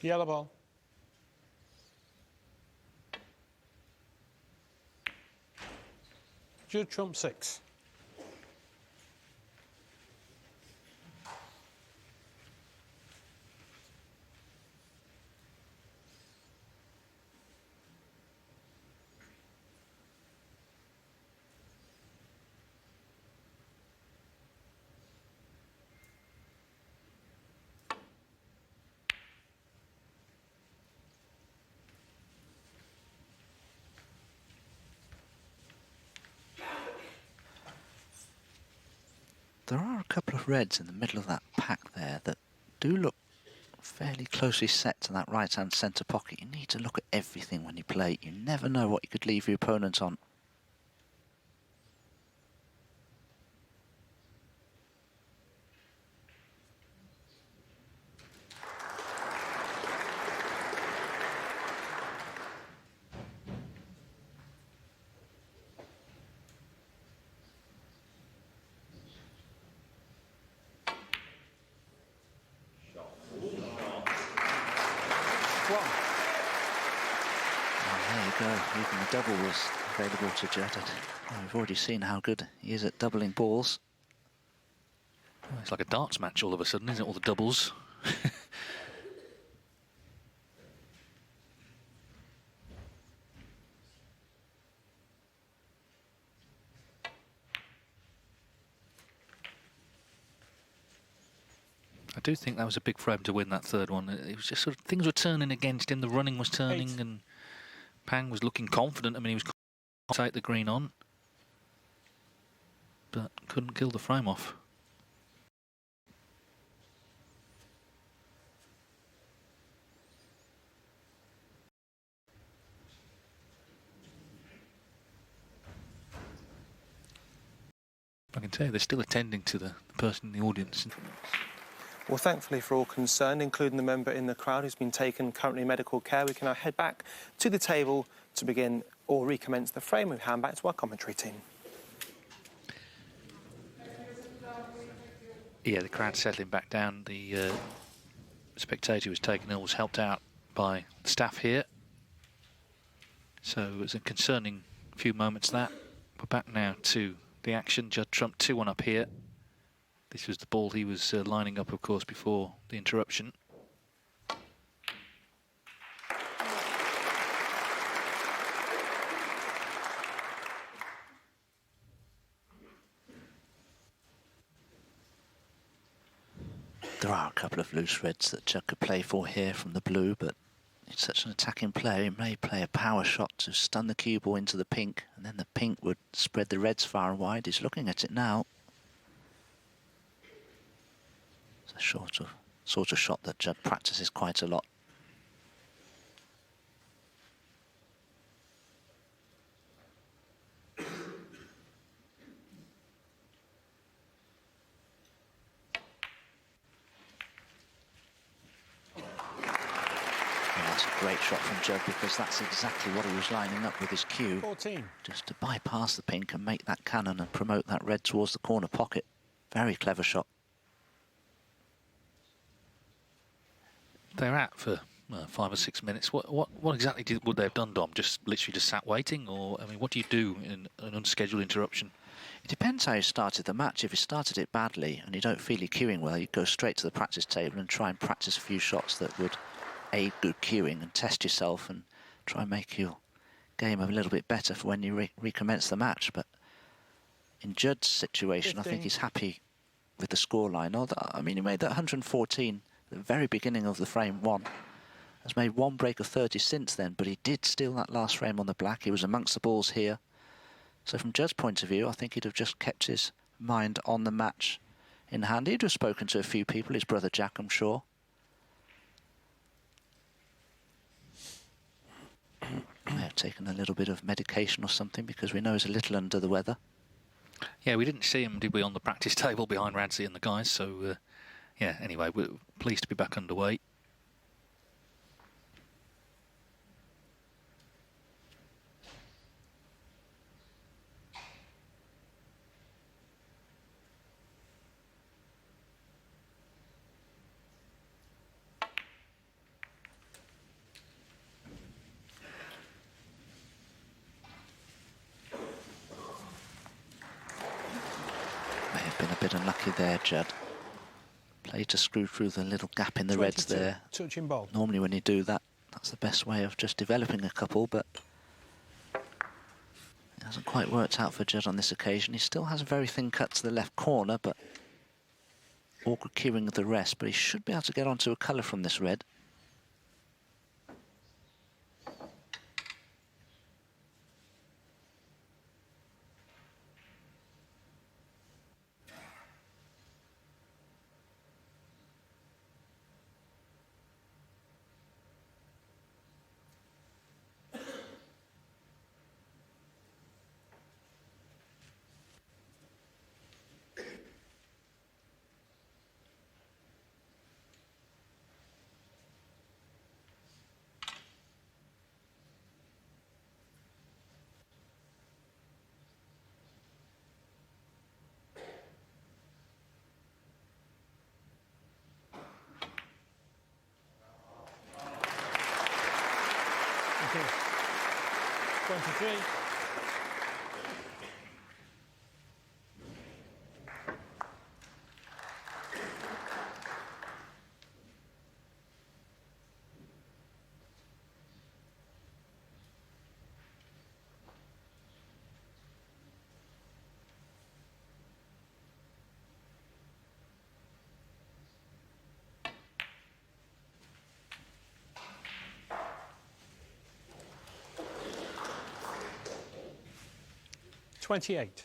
Yellow ball. Judd Trump 6. There are a couple of reds in the middle of that pack there that do look fairly closely set to that right-hand centre pocket. You need to look at everything when you play. You never know what you could leave your opponent on. Even the double was available to Judd. We've already seen how good he is at doubling balls. Well, it's like a darts match all of a sudden, isn't it? All the doubles. I do think that was a big frame to win that third one. It was just sort of things were turning against him. The running was turning, and Pang was looking confident. I mean, he was confident to take the green on, but couldn't kill the frame off. can tell you, they're still attending to the person in the audience. Well, thankfully for all concerned, including the member in the crowd who's been taken currently medical care, we can now head back to the table to begin or recommence the frame. We hand back to our commentary team. Yeah, the crowd settling back down. The spectator who was taken ill was helped out by the staff here. So it was a concerning few moments that. We're back now to the action. Judd Trump 2-1 up here. This was the ball he was lining up, of course, before the interruption. There are a couple of loose reds that Judd could play for here from the blue, but he's such an attacking player. He may play a power shot to stun the cue ball into the pink, and then the pink would spread the reds far and wide. He's looking at it now. It's a sort of shot that Judd practices quite a lot. That's a great shot from Judd, because that's exactly what he was lining up with his cue. 14. Just to bypass the pink and make that cannon and promote that red towards the corner pocket. Very clever shot. They're out for 5 or 6 minutes. What exactly would they have done, Dom? Just literally just sat waiting, or I mean, what do you do in an unscheduled interruption? It depends how you started the match. If you started it badly and you don't feel you're cueing well, you go straight to the practice table and try and practice a few shots that would aid good cueing and test yourself and try and make your game a little bit better for when you recommence the match. But in Judd's situation, 15. I think he's happy with the scoreline. I mean, he made that 114 at the very beginning of the frame one. Has made one break of 30 since then, but he did steal that last frame on the black. He was amongst the balls here. So from Judd's point of view, I think he'd have just kept his mind on the match in hand. He'd have spoken to a few people, his brother Jack, I'm sure. May have taken a little bit of medication or something, because we know he's a little under the weather. Yeah, we didn't see him, did we, on the practice table behind Radzi and the guys, so yeah, anyway, we're pleased to be back underway. May have been a bit unlucky there, Judd. Play to screw through the little gap in the reds there. Touching ball. Normally when you do that, that's the best way of just developing a couple, but it hasn't quite worked out for Judd on this occasion. He still has a very thin cut to the left corner, but awkward cueing of the rest, but he should be able to get onto a colour from this red. Okay. 23.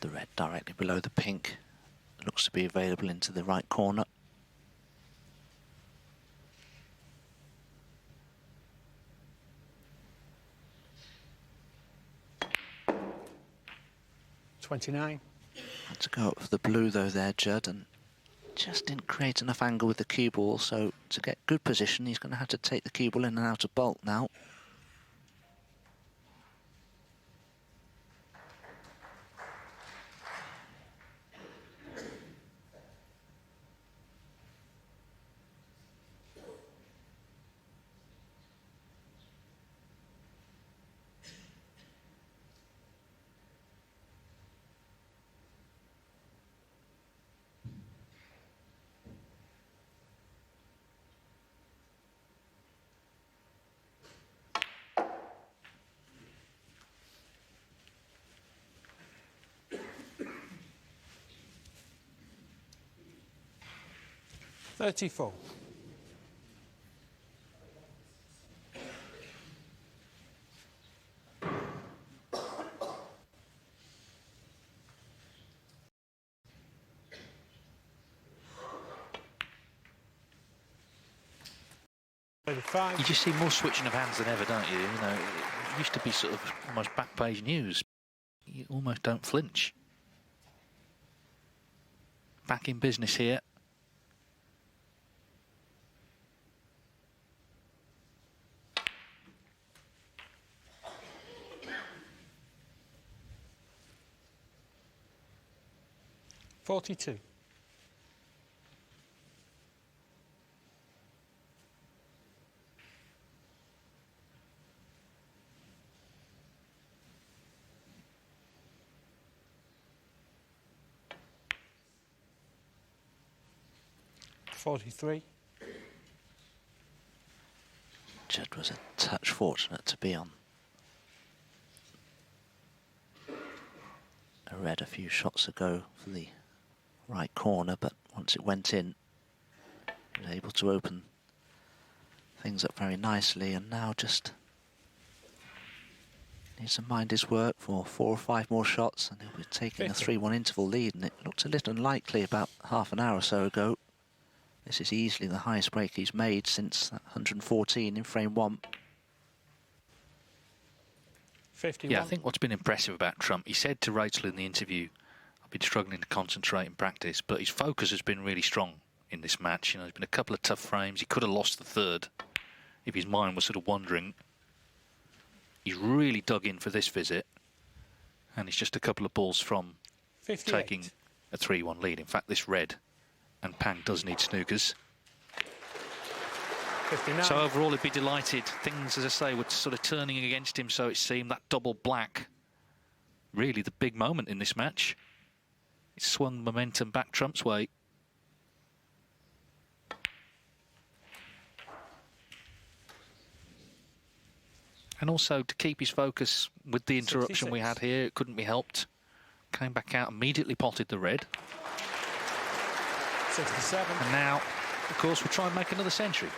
The red directly below the pink. Looks to be available into the right corner. $29. Had to go up for the blue though there, Judd, and just didn't create enough angle with the cue ball, so to get good position he's going to have to take the cue ball in and out of bulk now. $34. You just see more switching of hands than ever, don't you? You know, it used to be sort of almost back page news. You almost don't flinch. Back in business here. $42. $43. Judd was a touch fortunate to be on a red a few shots ago for the right corner, but once it went in, he was able to open things up very nicely, and now just needs to mind his work for 4 or 5 more shots and he'll be taking a 3-1 interval lead, and it looked a little unlikely about half an hour or so ago. This is easily the highest break he's made since that 114 in frame 1. 51. Yeah, I think what's been impressive about Trump, he said to Rachel in the interview, I've been struggling to concentrate in practice, but his focus has been really strong in this match. You know, there's been a couple of tough frames. He could have lost the third if his mind was sort of wandering. He's really dug in for this visit, and it's just a couple of balls from 58. taking a 3-1 lead. In fact, this red, and Pang does need snookers. 59. So overall, he'd be delighted. Things, as I say, were sort of turning against him, so it seemed that double black, really the big moment in this match. It swung momentum back Trump's way. And also to keep his focus with the interruption 66. we had here, it couldn't be helped. Came back out, immediately potted the red. 67. And now, of course, we'll try and make another century.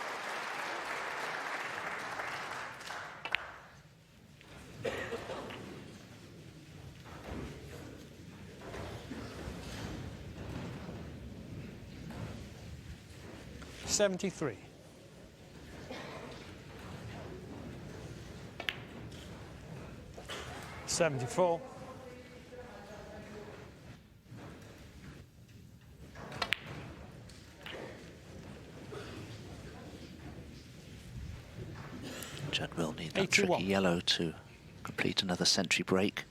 $73. $74. Judd will need that 81. tricky yellow to complete another century break.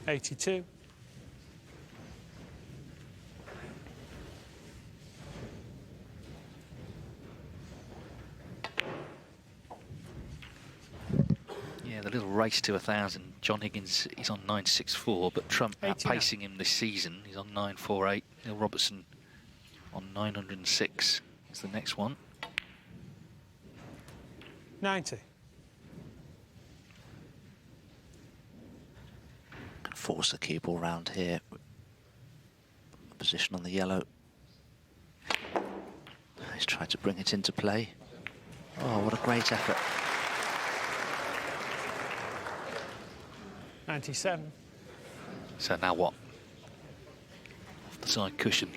$82. Yeah, the little race to 1,000. John Higgins is on 9.64, but Trump 89. outpacing him this season. He's on 9.48. Neil Robertson on 906 is the next one. 90. Can force the cue ball round here. Position on the yellow. He's tried to bring it into play. Oh, what a great effort. 97. So now what? Off the side cushion.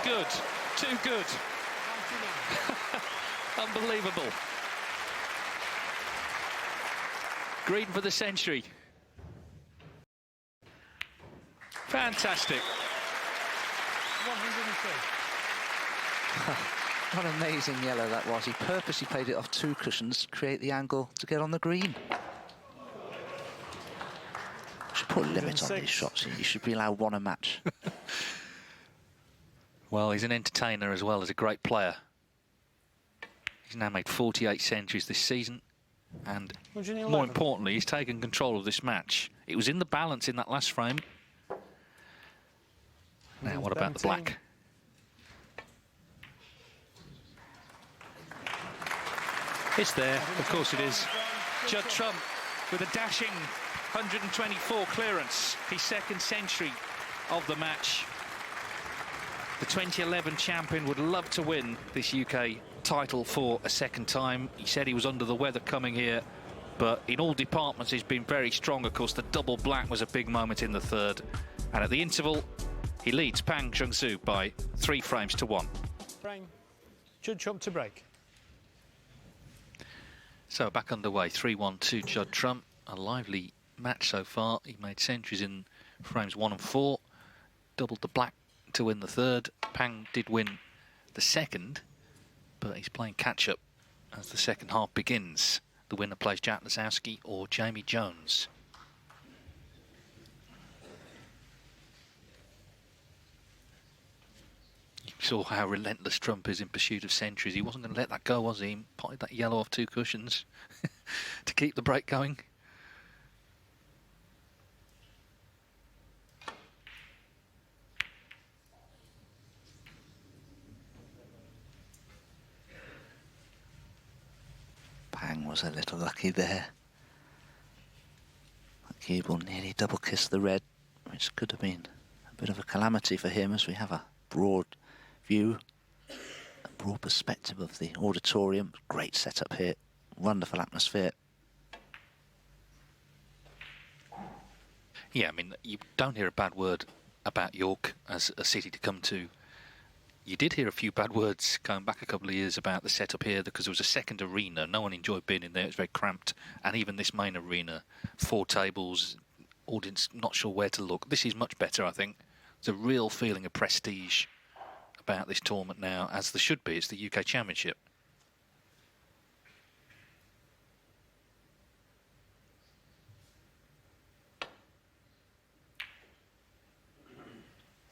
good. Too good. Unbelievable. Green for the century. Fantastic. 102. What an amazing yellow that was. He purposely played it off 2 cushions to create the angle to get on the green. Should put a limit on these shots. You should be allowed 1 a match. Well, he's an entertainer as well as a great player. He's now made 48 centuries this season. And more importantly, he's taken control of this match. It was in the balance in that last frame. Now, what about the black? It's there, of course it is. Judd Trump with a dashing 124 clearance, his 2nd century of the match. The 2011 champion would love to win this UK title for a 2nd time. He said he was under the weather coming here, but in all departments he's been very strong. Of course, the double black was a big moment in the 3rd. And at the interval, he leads Pang Junxu by 3 frames to 1. Frame. Judd Trump to break. So back underway, 3-1 to Judd Trump. A lively match so far. He made centuries in frames 1 and 4. Doubled the black to win the 3rd. Pang did win the 2nd, but he's playing catch-up as the 2nd half begins. The winner plays Jack Lisowski or Jamie Jones. You saw how relentless Trump is in pursuit of centuries. He wasn't going to let that go, was he? He potted that yellow off 2 cushions to keep the break going. Pang was a little lucky there. That cue ball nearly double kissed the red, which could have been a bit of a calamity for him, as we have a broad view, a broad perspective of the auditorium. Great setup here, wonderful atmosphere. Yeah, I mean, you don't hear a bad word about York as a city to come to. You did hear a few bad words going back a couple of years about the setup here, because there was a 2nd arena. No one enjoyed being in there. It was very cramped. And even this main arena, 4 tables, audience not sure where to look. This is much better, I think. There's a real feeling of prestige about this tournament now, as there should be. It's the UK Championship.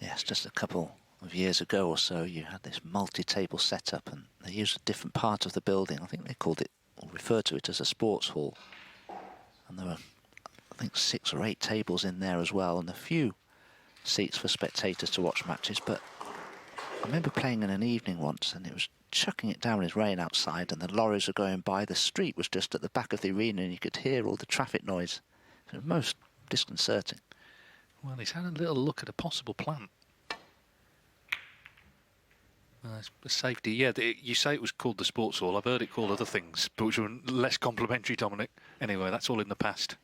Yes, just a couple of years ago or so, you had this multi-table setup, and they used a different part of the building. I think they called it, or referred to it as a sports hall. And there were, I think, 6 or 8 tables in there as well, and a few seats for spectators to watch matches. But I remember playing in an evening once, and it was chucking it down with rain outside, and the lorries were going by. The street was just at the back of the arena, and you could hear all the traffic noise. It was most disconcerting. Well, he's had a little look at a possible plan. Safety, yeah. You say it was called the sports hall. I've heard it called other things, but which were less complimentary, Dominic. Anyway, that's all in the past.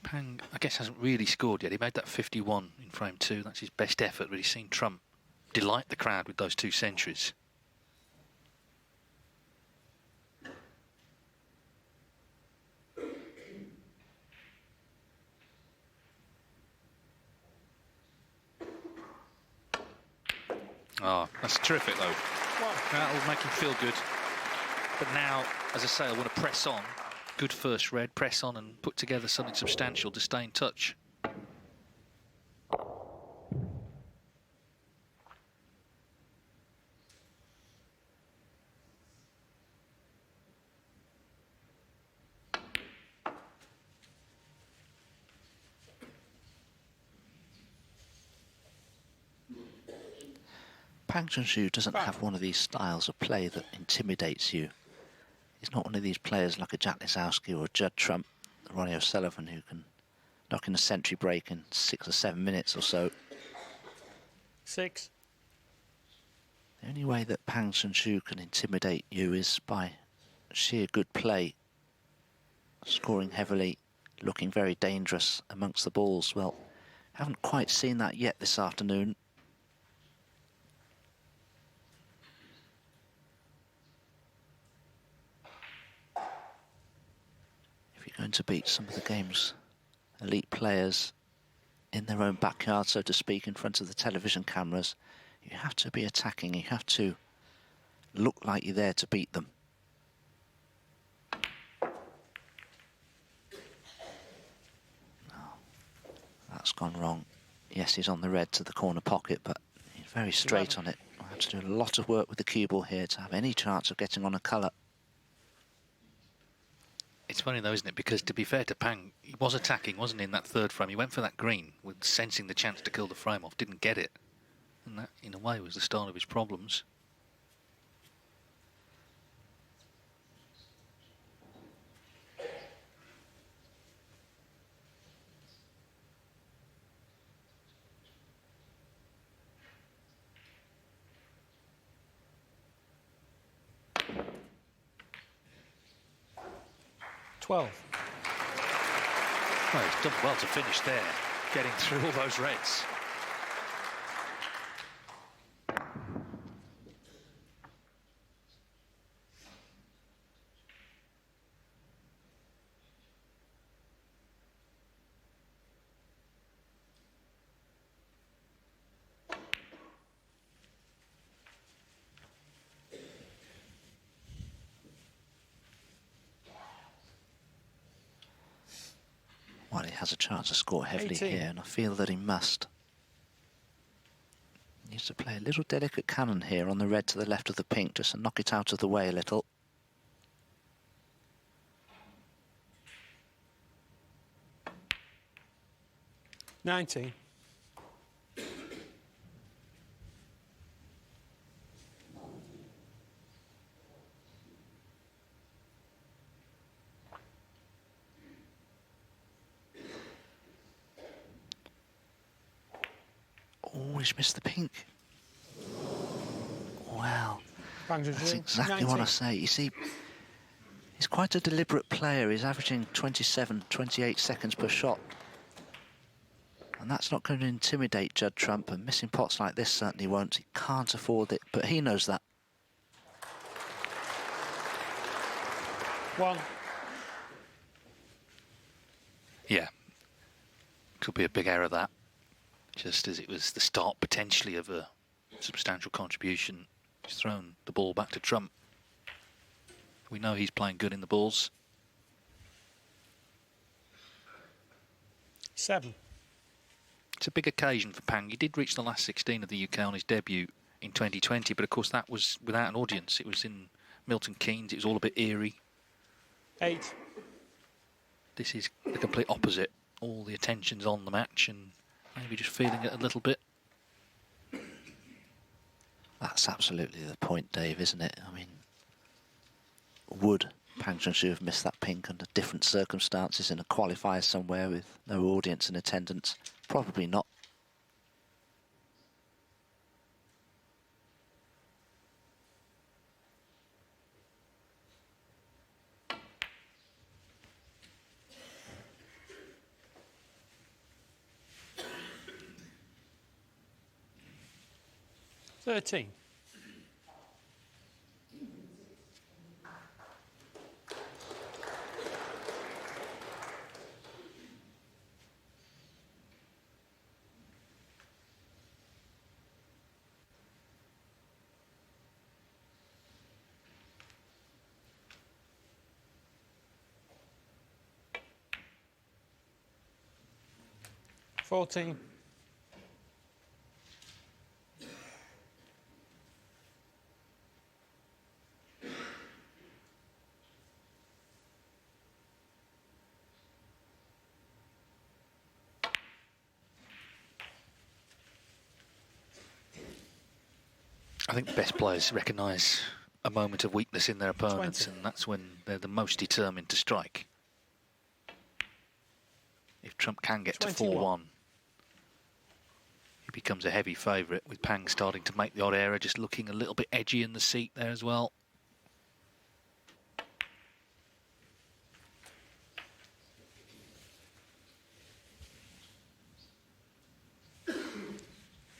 Pang, I guess, hasn't really scored yet. He made that 51 in frame 2. That's his best effort, but he's seen Trump delight the crowd with those 2 centuries. Oh, that's terrific, though. Wow. That'll make him feel good. But now, as I say, I want to press on. Good first red, press on and put together something substantial to stay in touch. Pang Junxu doesn't have one of these styles of play that intimidates you. He's not one of these players like a Jack Lisowski or a Judd Trump, Ronnie O'Sullivan, who can knocking a century break in 6 or 7 minutes or so. 6. The only way that Pang Junxu can intimidate you is by sheer good play, scoring heavily, looking very dangerous amongst the balls. Well, haven't quite seen that yet this afternoon. If you're going to beat some of the game's elite players in their own backyard, so to speak, in front of the television cameras, you have to be attacking, you have to look like you're there to beat them. That's gone wrong. Yes, he's on the red to the corner pocket, but he's very straight on it. I have to do a lot of work with the cue ball here to have any chance of getting on a colour. It's funny though, isn't it? Because to be fair to Pang, he was attacking, wasn't he, in that third frame? He went for that green with sensing the chance to kill the frame off, didn't get it. And that, in a way, was the start of his problems. Well, he's done well to finish there, getting through all those reds. Well, he has a chance to score heavily 18. here, and I feel that he must. He needs to play a little delicate cannon here on the red to the left of the pink, just to knock it out of the way a little. $19. Oh, he's missed the pink. Well, Pang that's Junxu, exactly 19. what I say. You see, he's quite a deliberate player. He's averaging 27, 28 seconds per shot. And that's not going to intimidate Judd Trump, and missing pots like this certainly won't. He can't afford it, but he knows that. 1. Yeah, could be a big error that, just as it was the start potentially of a substantial contribution. He's thrown the ball back to Trump. We know he's playing good in the balls. 7. It's a big occasion for Pang. He did reach the last 16 of the UK on his debut in 2020, but of course that was without an audience. It was in Milton Keynes. It was all a bit eerie. 8. This is the complete opposite. All the attention's on the match and maybe just feeling it a little bit. That's absolutely the point, Dave, isn't it? I mean, would Pang Junxu have missed that pink under different circumstances in a qualifier somewhere with no audience in attendance? Probably not. $13. $14. I think the best players recognise a moment of weakness in their opponents, 20. and that's when they're the most determined to strike. if Trump can get 21. to 4-1. He becomes a heavy favourite, with Pang starting to make the odd error, just looking a little bit edgy in the seat there as well.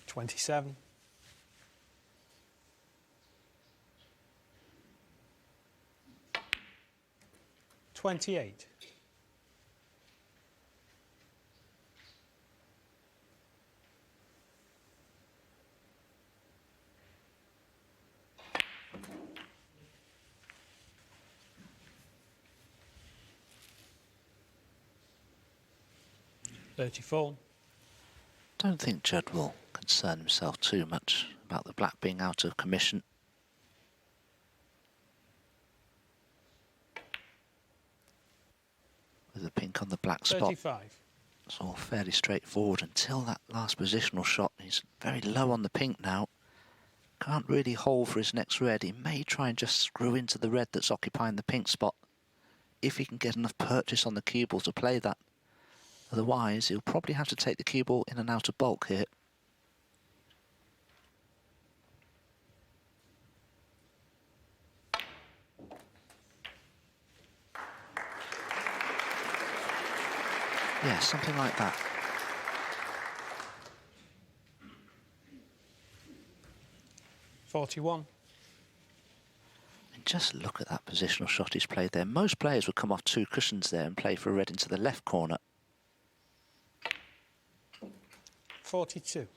$27. 28. $34. Don't think Judd will concern himself too much about the black being out of commission. With the pink on the black spot, 35. it's all fairly straightforward until that last positional shot. He's very low on the pink now. Can't really hold for his next red. He may try and just screw into the red that's occupying the pink spot, if he can get enough purchase on the cue ball to play that. Otherwise, he'll probably have to take the cue ball in and out of bulk here. Yeah, something like that. $41. And just look at that positional shot he's played there. Most players would come off 2 cushions there and play for a red into the left corner. 42.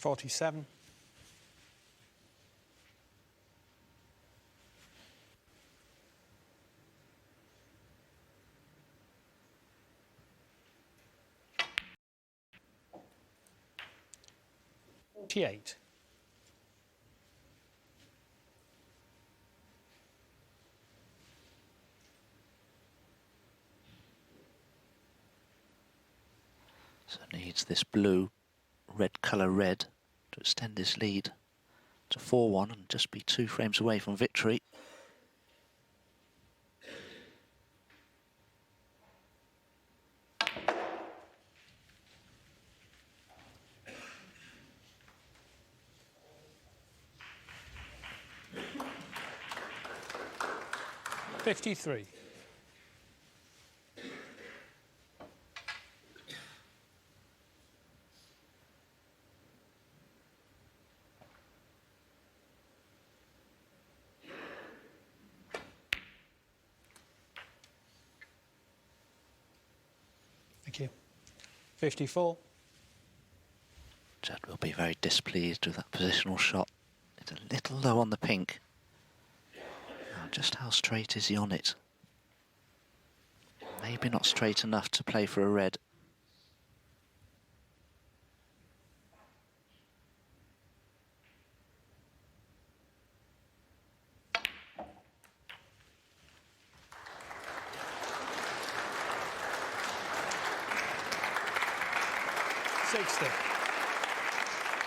$47. $48. So needs this blue, red colour red to extend this lead to 4-1 and just be 2 frames away from victory. $53. Thank you. 54. Judd will be very displeased with that positional shot. It's a little low on the pink. Now, just how straight is he on it? Maybe not straight enough to play for a red.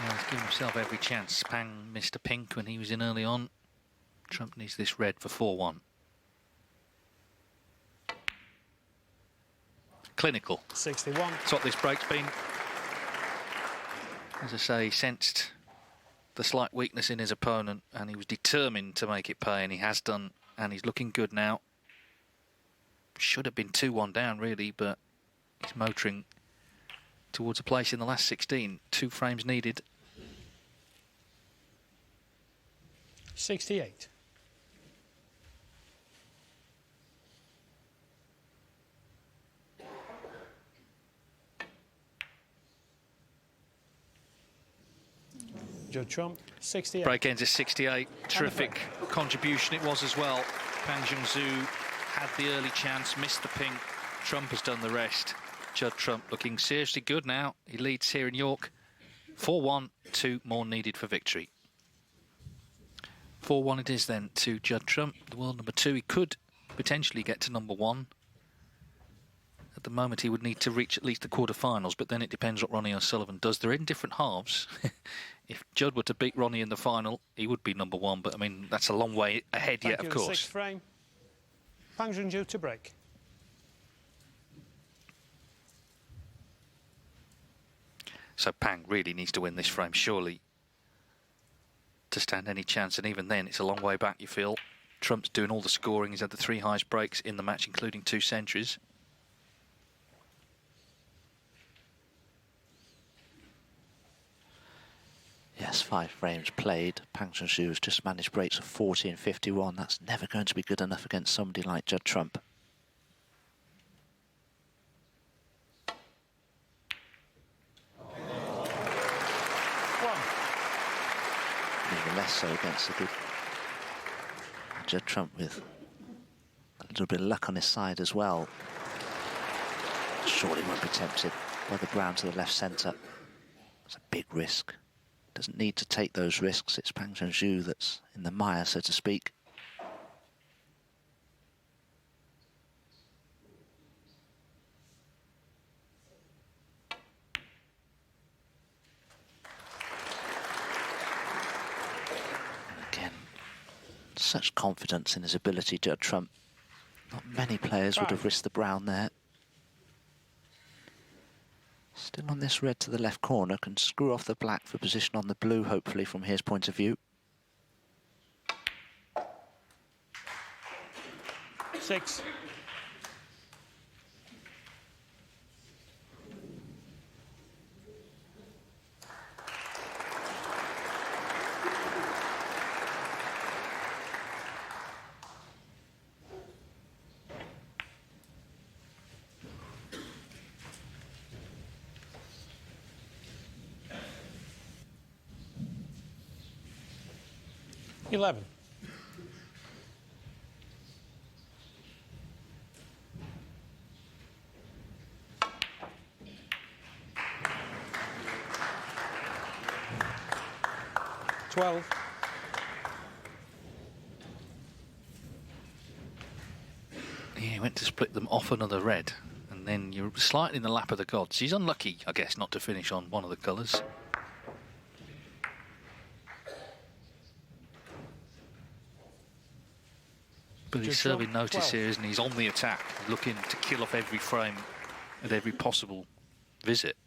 Yeah, he's given himself every chance. Pang missed a pink when he was in early on. Trump needs this red for 4-1. Clinical. 61. That's what this break's been. As I say, he sensed the slight weakness in his opponent and he was determined to make it pay, and he has done, and he's looking good now. Should have been 2-1 down really, but he's motoring towards a place in the last 16. 2 frames needed. 68. Judd Trump, 68. Break ends at 68. Terrific contribution it was as well. Junxu had the early chance, missed the pink. Trump has done the rest. Judd Trump looking seriously good now. He leads here in York. 4-1, 2 more needed for victory. 4-1 it is then to Judd Trump, the world number 2. He could potentially get to number 1. At the moment, he would need to reach at least the quarterfinals, but then it depends what Ronnie O'Sullivan does. They're in different halves. If Judd were to beat Ronnie in the final, he would be number 1, but I mean, that's a long way ahead yet, of course. Sixth frame. Pang Junxu to break. So Pang really needs to win this frame, surely, to stand any chance. And even then, it's a long way back, you feel. Trump's doing all the scoring. He's had the 3 highest breaks in the match, including 2 centuries. Yes, 5 frames played. Pang Junxu has just managed breaks of 40 and 51. That's never going to be good enough against somebody like Judd Trump. Even less so against a good Judd Trump with a little bit of luck on his side as well. Surely won't be tempted by the brown to the left centre. It's a big risk. Doesn't need to take those risks. It's Pang Junxu that's in the mire, so to speak. Again, such confidence in his ability, Judd Trump. Not many players would have risked the brown there. Still on this red to the left corner, can screw off the black for position on the blue, hopefully, from his point of view. 6. $11. $12. Yeah, he went to split them off another red, and then you're slightly in the lap of the gods. He's unlucky, I guess, not to finish on one of the colours. But he's serving notice here, isn't he? He's on the attack, looking to kill off every frame at every possible visit.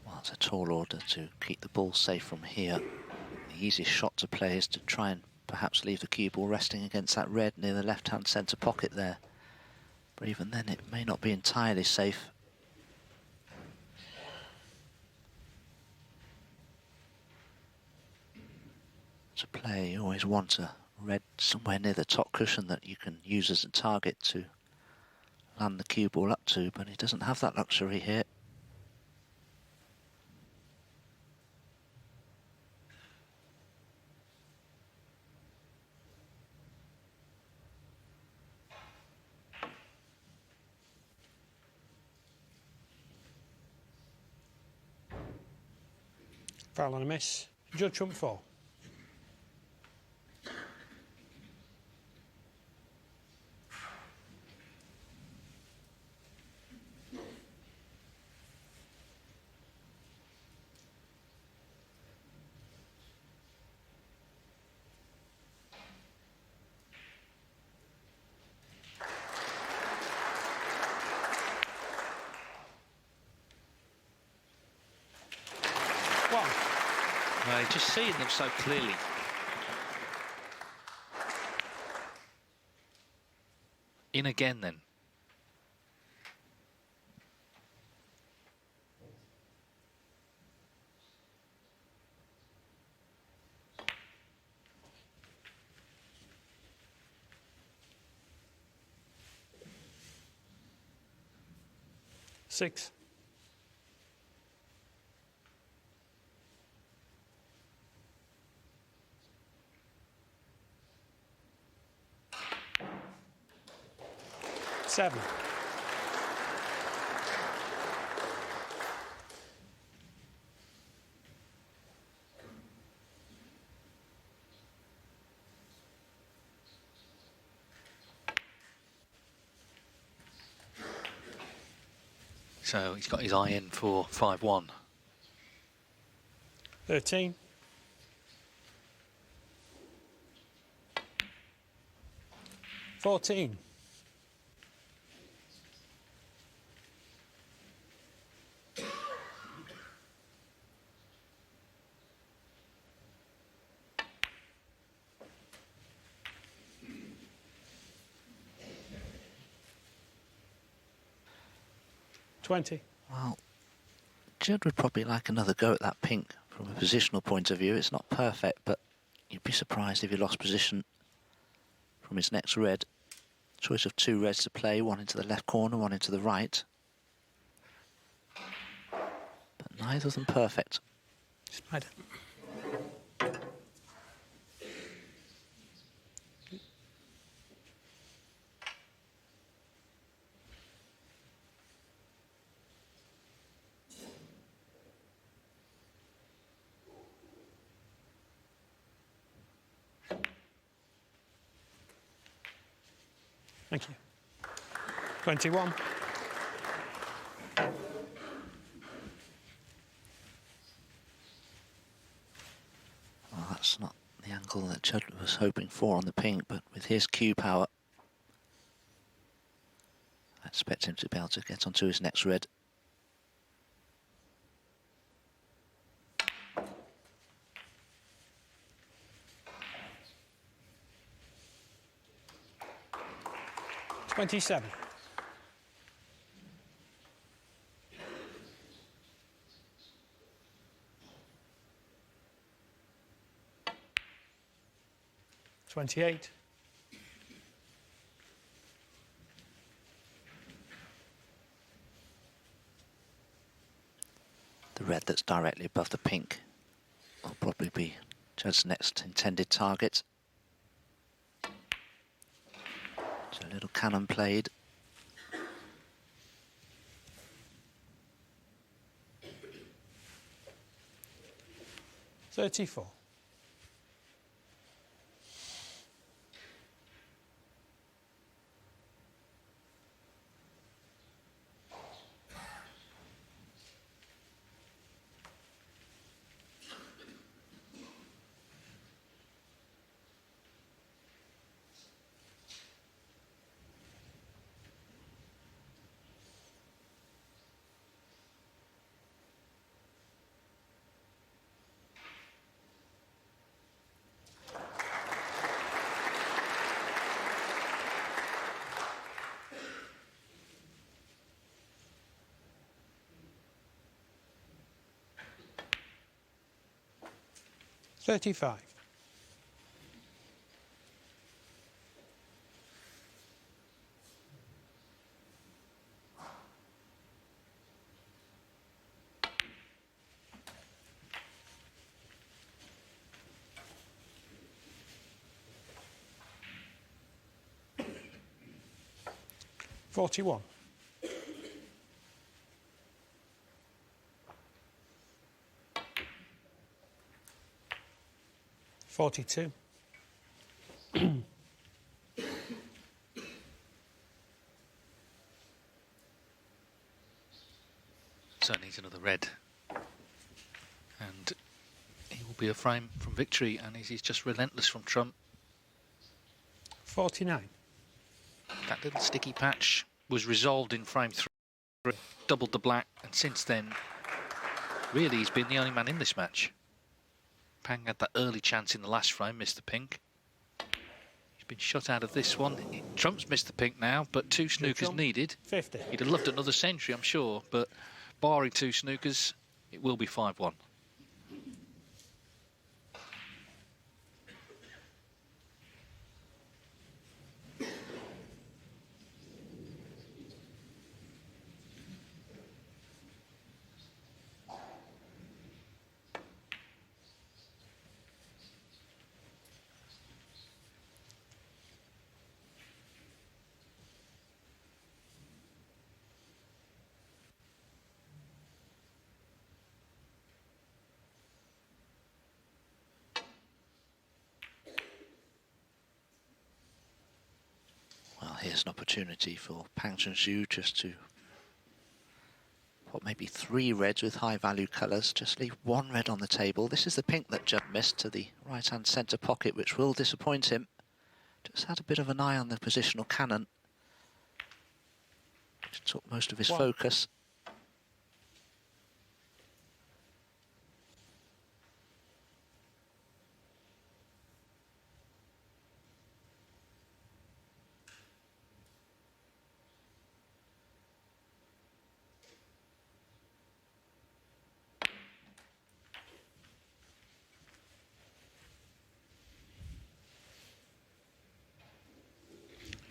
Well, it's a tall order to keep the ball safe from here. The easiest shot to play is to try and perhaps leave the cue ball resting against that red near the left-hand centre pocket there. But even then, it may not be entirely safe. To play, you always want a red somewhere near the top cushion that you can use as a target to land the cue ball up to, but he doesn't have that luxury here. Foul and a miss. Judd Trump 4. Just seeing them so clearly. In again then. 6. Seven. So he's got his eye in for 5-1. 13. 14. 20. Well, Judd would probably like another go at that pink from a positional point of view. It's not perfect, but you'd be surprised if he lost position from his next red. Choice of 2 reds to play, one into the left corner, one into the right. But neither of them perfect. Spider. Thank you. 21. Well, that's not the angle that Judd was hoping for on the pink, but with his cue power, I expect him to be able to get onto his next red. $27. 28. 'The red that's directly above the pink will probably be Judd's next intended target. So a little cannon played. $34. 35. 41. 42. So needs another red. And he will be a frame from victory, and he's just relentless from Trump. 49. That little sticky patch was resolved in frame 3, doubled the black, and since then, really he's been the only man in this match. Pang had that early chance in the last frame, missed the pink. He's been shut out of this one. Trump's missed the pink now, but 2 snookers needed. 50. He'd have loved another century, I'm sure, but barring 2 snookers, it will be 5-1. here's an opportunity for Junxu just to put maybe 3 reds with high value colours, just leave 1 red on the table. This is the pink that Judd missed to the right hand centre pocket, which will disappoint him. Just had a bit of an eye on the positional cannon, which took most of his focus.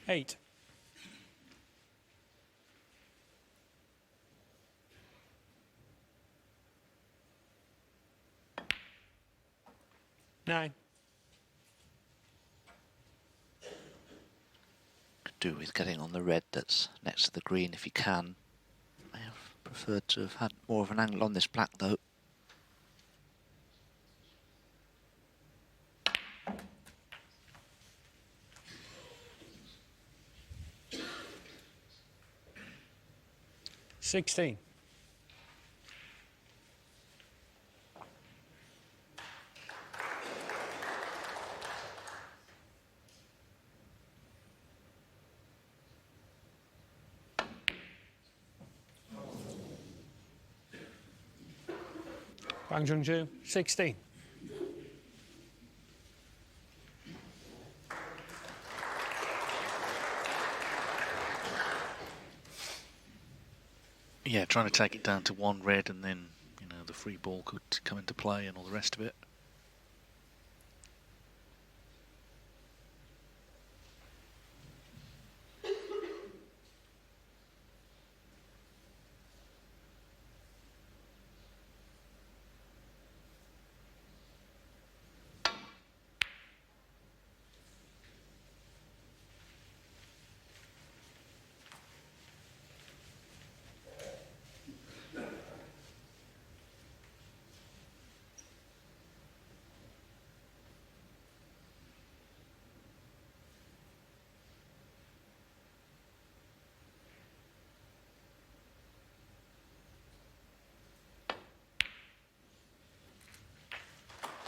Eight. 9. Could do with getting on the red that's next to the green if you can. I have preferred to have had more of an angle on this black though. $16. Junxu, 16. Yeah, trying to take it down to 1 red, and then, you know, the free ball could come into play and all the rest of it.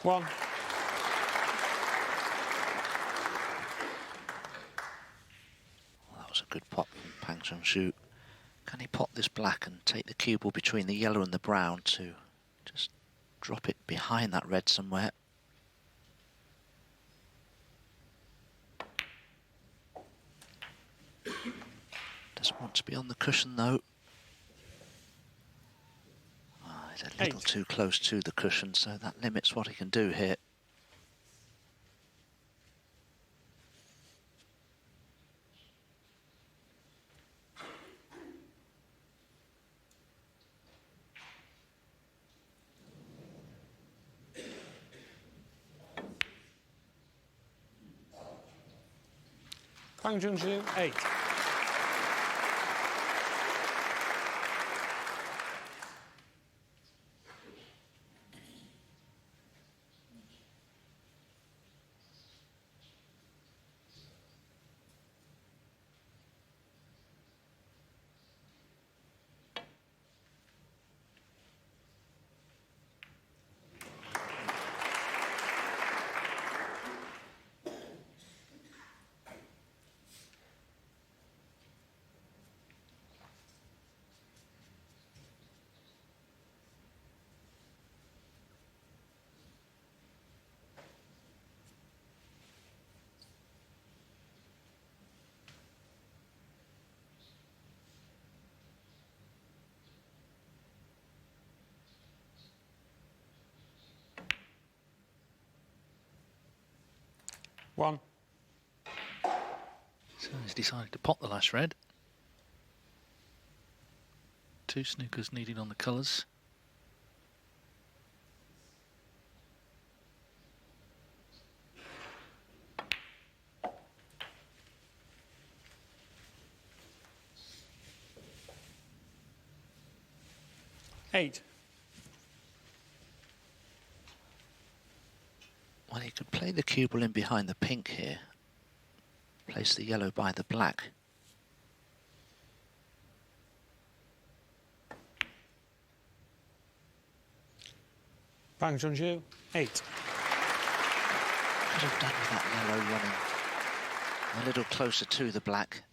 One. Well, that was a good pot from Junxu. Can he pot this black and take the cue ball between the yellow and the brown to just drop it behind that red somewhere? Doesn't want to be on the cushion though. He's a little too close to the cushion, so that limits what he can do here. Junxu, 8. One. So he's decided to pot the last red. 2 snookers needed on the colours. Eight. Well, he could play the cue ball in behind the pink here. Place the yellow by the black. Bang Junxu, 8. Could have done with that yellow running a little closer to the black.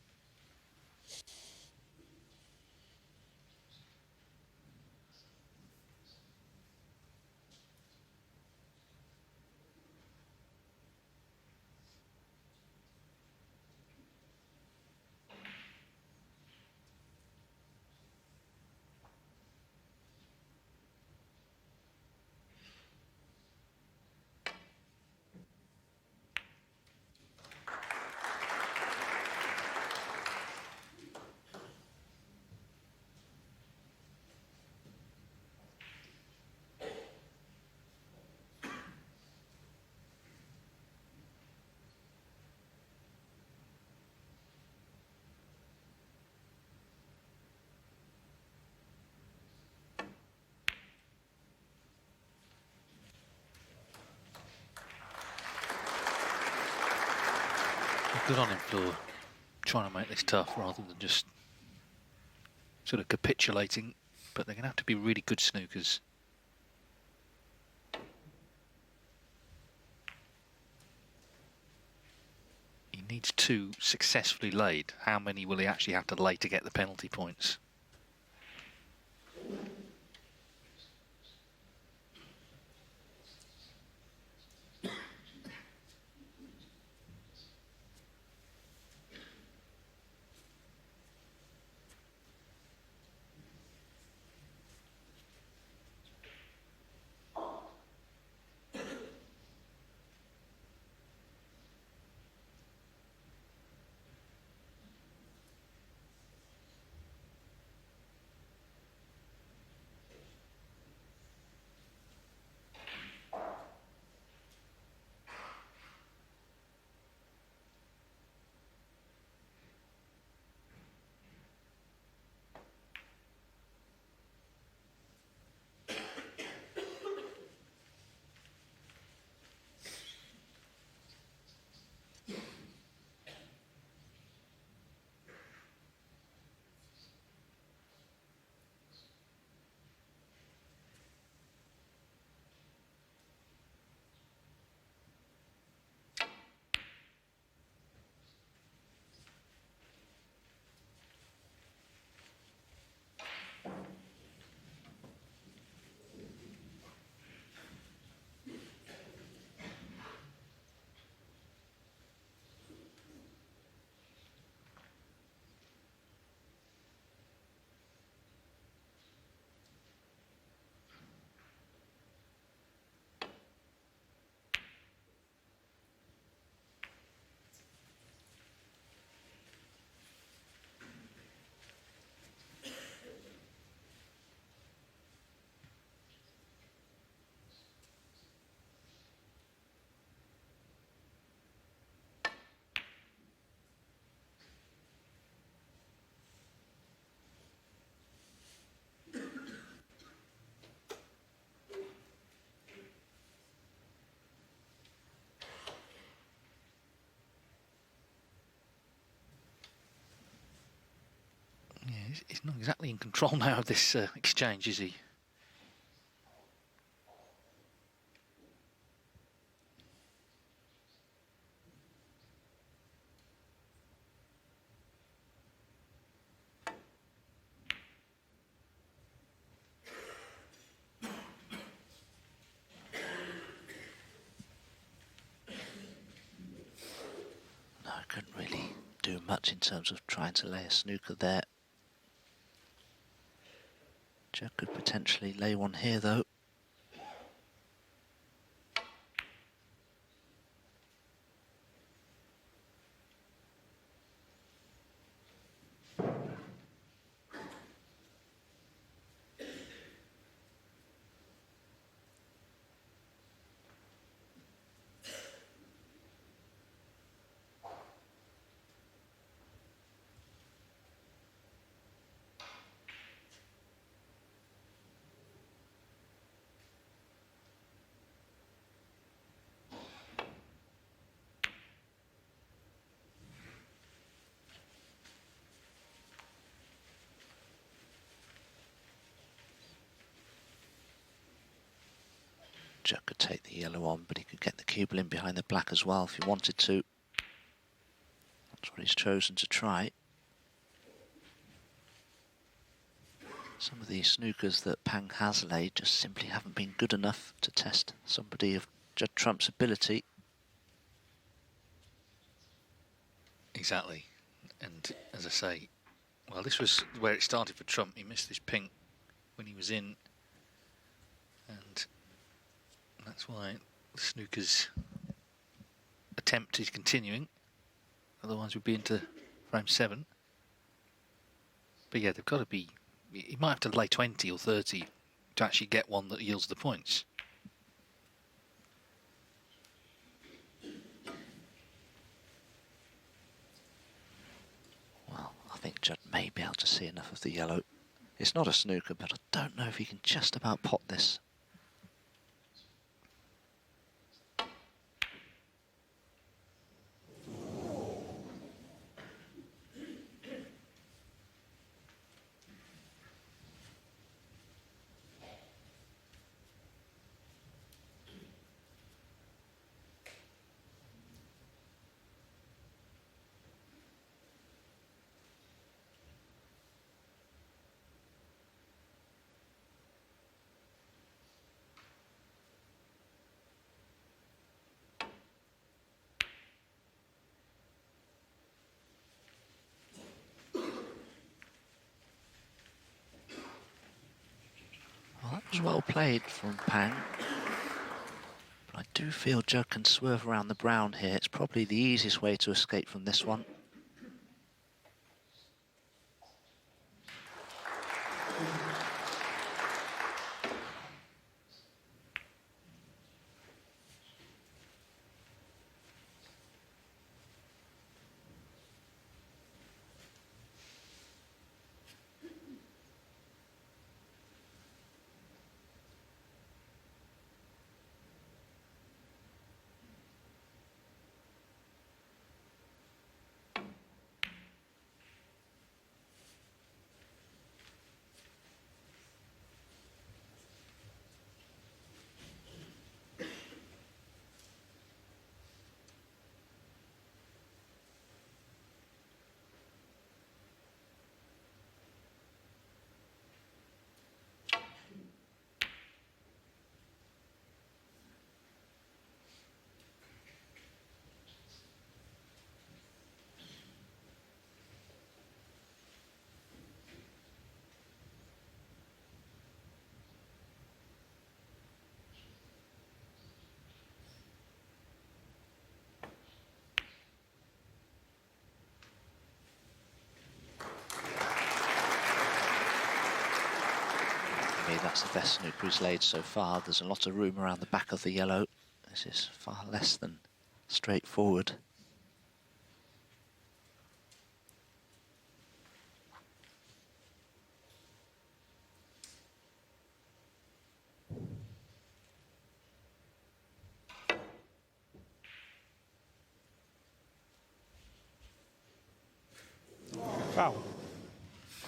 Good on him for trying to make this tough rather than just sort of capitulating. But they're going to have to be really good snookers. He needs 2 successfully laid. How many will he actually have to lay to get the penalty points? He's not exactly in control now of this exchange, is he? No, I couldn't really do much in terms of trying to lay a snooker there. Judd could potentially lay one here though. Judd could take the yellow on, but he could get the cubal in behind the black as well if he wanted to. That's what he's chosen to try. Some of these snookers that Pang has laid just simply haven't been good enough to test somebody of Judd Trump's ability. Exactly. And as I say, well, this was where it started for Trump. He missed this pink when he was in. And that's why the snooker's attempt is continuing. Otherwise we'd be into frame 7. But yeah, they've got to be... He might have to lay 20 or 30 to actually get one that yields the points. Well, I think Judd may be able to see enough of the yellow. It's not a snooker, but I don't know if he can just about pot this. Well, that was well played from Pang. But I do feel Judd can swerve around the brown here. It's probably the easiest way to escape from this one. That's the best snooker he's laid so far. There's a lot of room around the back of the yellow. This is far less than straightforward. Foul.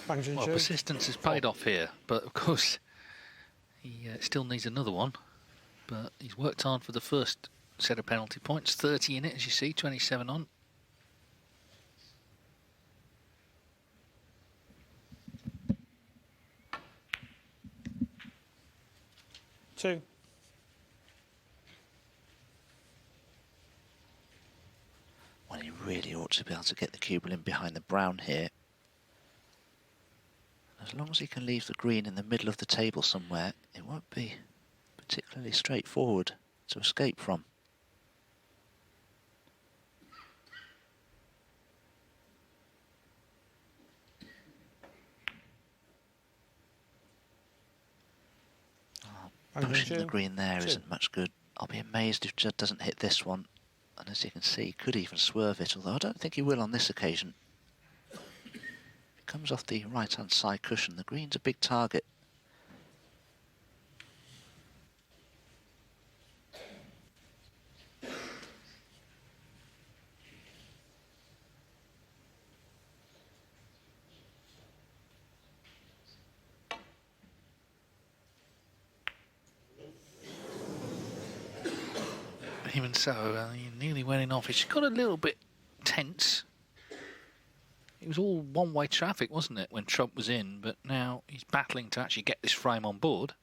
Bang Well, Junxu. persistence has paid off here, but of course he still needs another one. But he's worked hard for the first set of penalty points. 30 in it, as you see, 27 on. Two. Well, he really ought to be able to get the cubal in behind the brown here. As long as he can leave the green in the middle of the table somewhere, it won't be particularly straightforward to escape from. Pushing the green there isn't much good. I'll be amazed if Judd doesn't hit this one. And as you can see, he could even swerve it, although I don't think he will on this occasion. If it comes off the right-hand side cushion, the green's a big target. Even so, he nearly went in off. It's got a little bit tense. It was all one-way traffic, wasn't it, when Trump was in? But now he's battling to actually get this frame on board.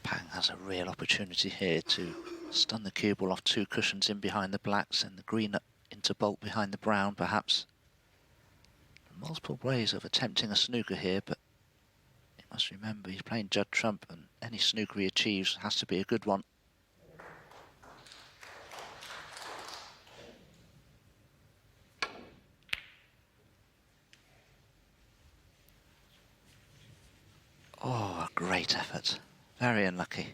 Pang has a real opportunity here to stun the cue ball off 2 cushions in behind the blacks and the green into bolt behind the brown, perhaps. Multiple ways of attempting a snooker here, but you must remember he's playing Judd Trump, and any snooker he achieves has to be a good one. Oh, a great effort. Very unlucky.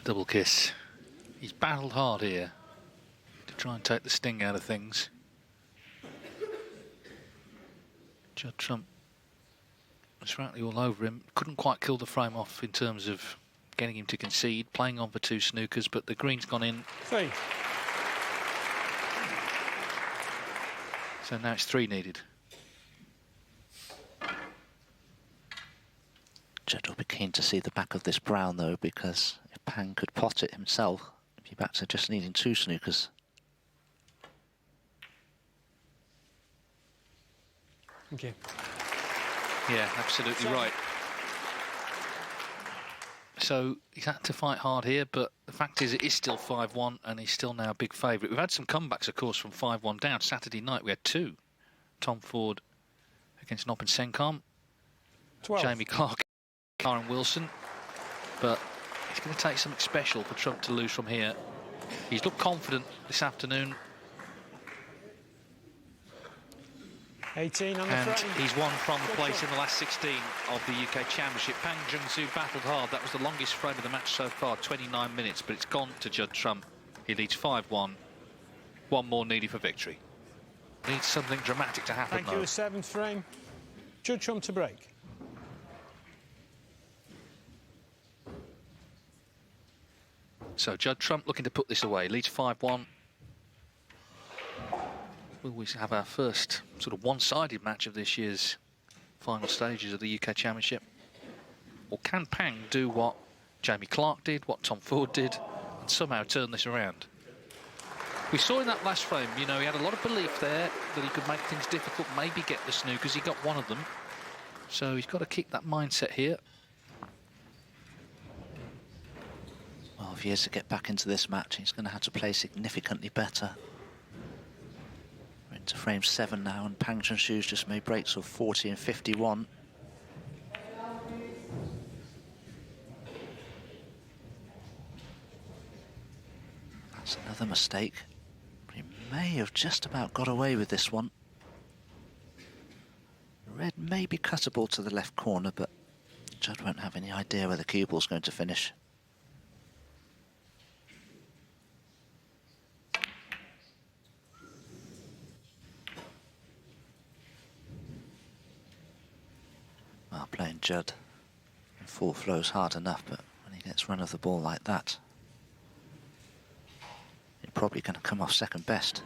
Double kiss. He's battled hard here to try and take the sting out of things. Judd Trump was frankly all over him. Couldn't quite kill the frame off in terms of getting him to concede, playing on for 2 snookers, but the green's gone in. 3. So now it's 3 needed. Judd will be keen to see the back of this brown, though, because if Pang could pot it himself, he'd be back to just needing 2 snookers. Thank you. Yeah, absolutely right. So he's had to fight hard here, but the fact is it is still 5-1 and he's still now a big favourite. We've had some comebacks, of course, from 5-1 down. Saturday night we had 2. Tom Ford against Noppen Senkom. 12. Jamie Clark, Karen Wilson. But it's going to take something special for Trump to lose from here. He's looked confident this afternoon. 18 on the And frame. he's won from the place in the last 16 of the UK Championship. Pang Junxu battled hard. That was the longest frame of the match so far, 29 minutes, but it's gone to Judd Trump. He leads 5-1. 1 more needed for victory. Needs something dramatic to happen, Thank though. you, the 7th frame. Judd Trump to break. So Judd Trump looking to put this away. Leads 5-1. Will we have our first sort of one-sided match of this year's final stages of the UK Championship? Or can Pang do what Jamie Clark did, what Tom Ford did, and somehow turn this around? We saw in that last frame, you know, he had a lot of belief there. that he could make things difficult, maybe get the snookers. He got one of them. So he's got to keep that mindset here. Well, if he is to get back into this match, he's going to have to play significantly better. We're into frame 7 now, and Junxu's just made breaks of 40 and 51. That's another mistake. He may have just about got away with this one. Red may be cuttable to the left corner, but Judd won't have any idea where the cue ball's going to finish. Well, playing Judd in full flow's hard enough, but when he gets run of the ball like that, he's probably going to come off second best.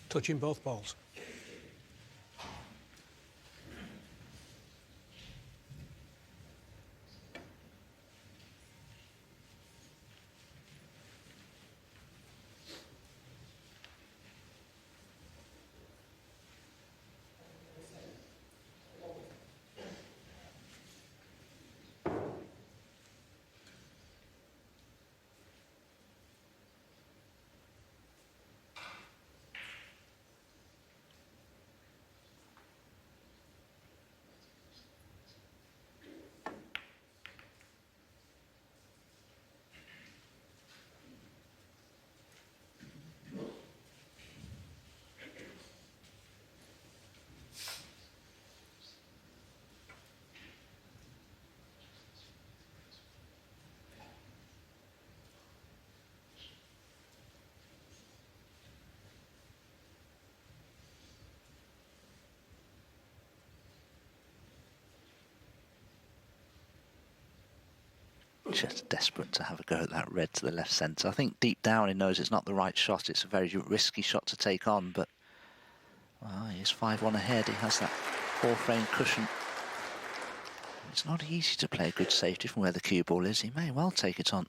Touching both balls. Just desperate to have a go at that red to the left centre. I think deep down he knows it's not the right shot. It's a very risky shot to take on, but well, he's 5-1 ahead. He has that 4-frame cushion. It's not easy to play a good safety from where the cue ball is. He may well take it on.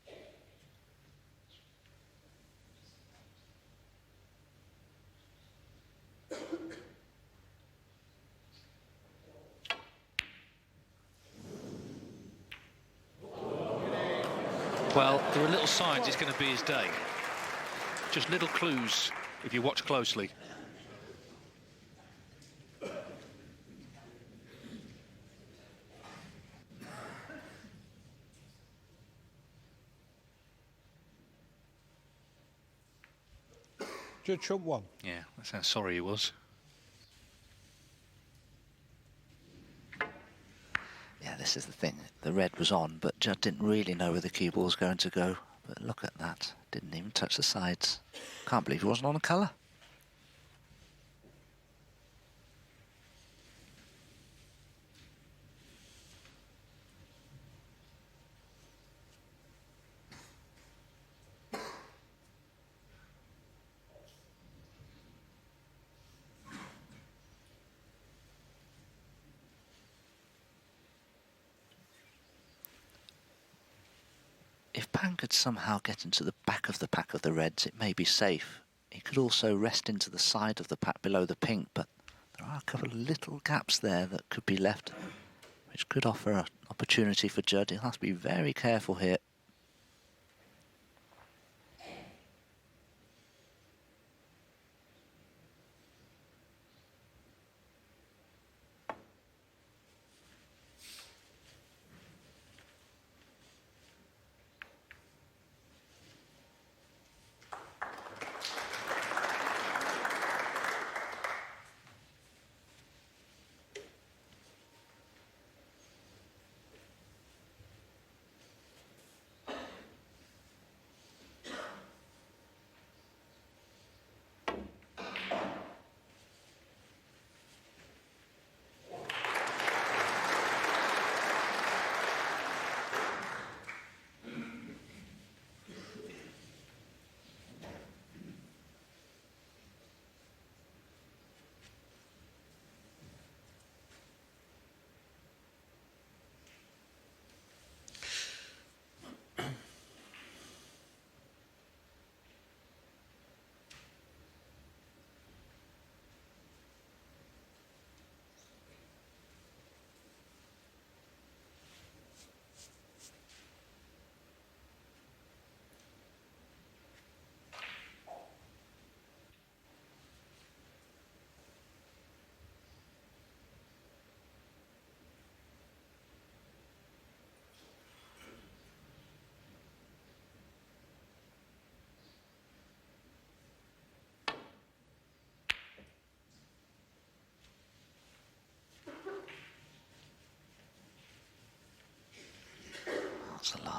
Well, there are little signs it's going to be his day. Just little clues if you watch closely. Judd Trump won. Yeah, that's how sorry he was. Yeah, this is the thing. The red was on, but Judd didn't really know where the cue ball was going to go. But look at that. Didn't even touch the sides. Can't believe he wasn't on a colour. If Pan could somehow get into the back of the pack of the reds, it may be safe. He could also rest into the side of the pack below the pink, but there are a couple of little gaps there that could be left, which could offer an opportunity for Judd. He'll have to be very careful here.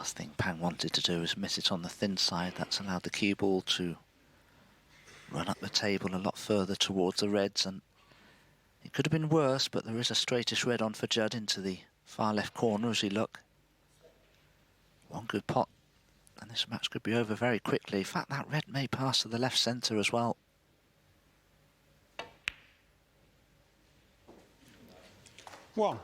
Last thing Pang wanted to do was miss it on the thin side. That's allowed the cue ball to run up the table a lot further towards the reds, and it could have been worse, but there is a straightish red on for Judd into the far left corner as he look. One good pot, and this match could be over very quickly. In fact, that red may pass to the left centre as well. One.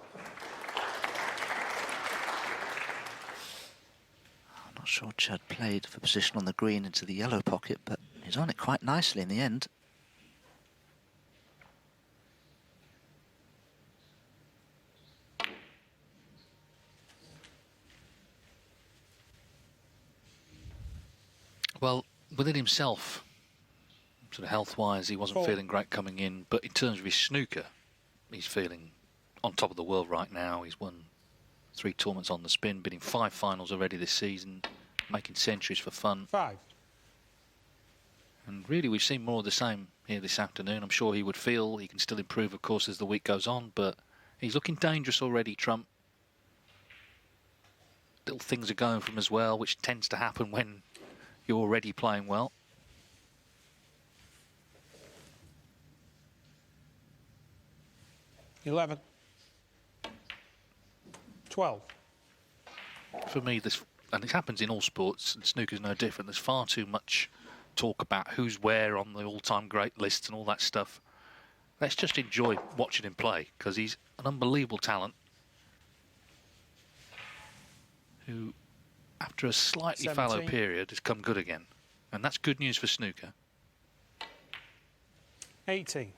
I'm not sure Judd played for position on the green into the yellow pocket, but he's on it quite nicely in the end. Well, within himself, sort of health-wise, he wasn't feeling great coming in, but in terms of his snooker, he's feeling on top of the world right now. He's won 3 tournaments on the spin, been in 5 finals already this season, making centuries for fun. 5. And really, we've seen more of the same here this afternoon. I'm sure he would feel he can still improve, of course, as the week goes on, but he's looking dangerous already, Trump. Little things are going from as well, which tends to happen when you're already playing well. $11. 12. For me, this, and it happens in all sports, and snooker's no different, there's far too much talk about who's where on the all-time great lists and all that stuff. Let's just enjoy watching him play, because he's an unbelievable talent who, after a slightly 17. fallow period, has come good again. And that's good news for snooker. 18.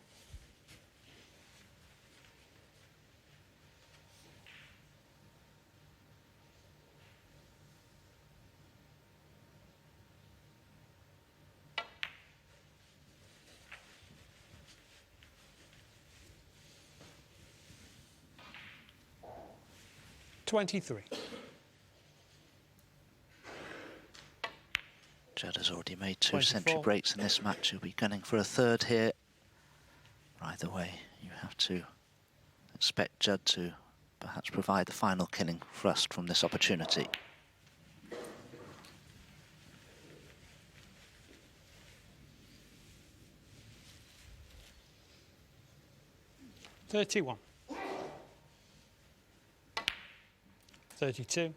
$23. Judd has already made 2 24. century breaks in this match. He'll be gunning for a 3rd here. Either way, you have to expect Judd to perhaps provide the final killing thrust from this opportunity. $31. 32.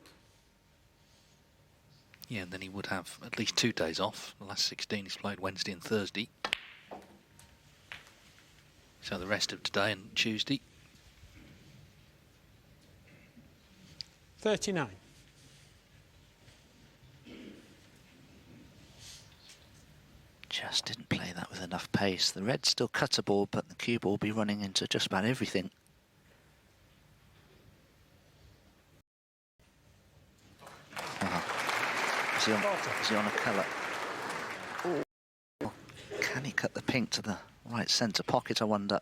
Yeah, and then he would have at least 2 days off. The last 16 he's played Wednesday and Thursday. So the rest of today and Tuesday. 39. Just didn't play that with enough pace. The red's still cuttable, but the cue ball will be running into just about everything. Is he on a colour? Oh, can he cut the pink to the right centre pocket, I wonder?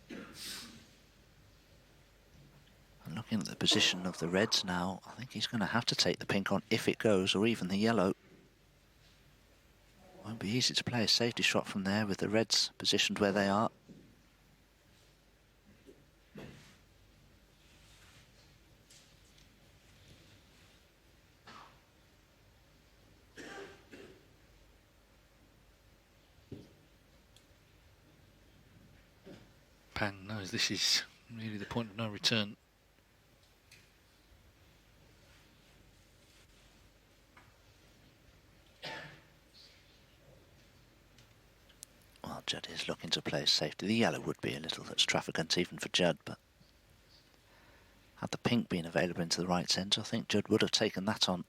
And looking at the position of the reds now, I think he's going to have to take the pink on if it goes, or even the yellow. Won't be easy to play a safety shot from there with the reds positioned where they are. Pang knows this is really the point of no return. Well, Judd is looking to play safety. The yellow would be a little extravagant even for Judd, but had the pink been available into the right centre, I think Judd would have taken that on.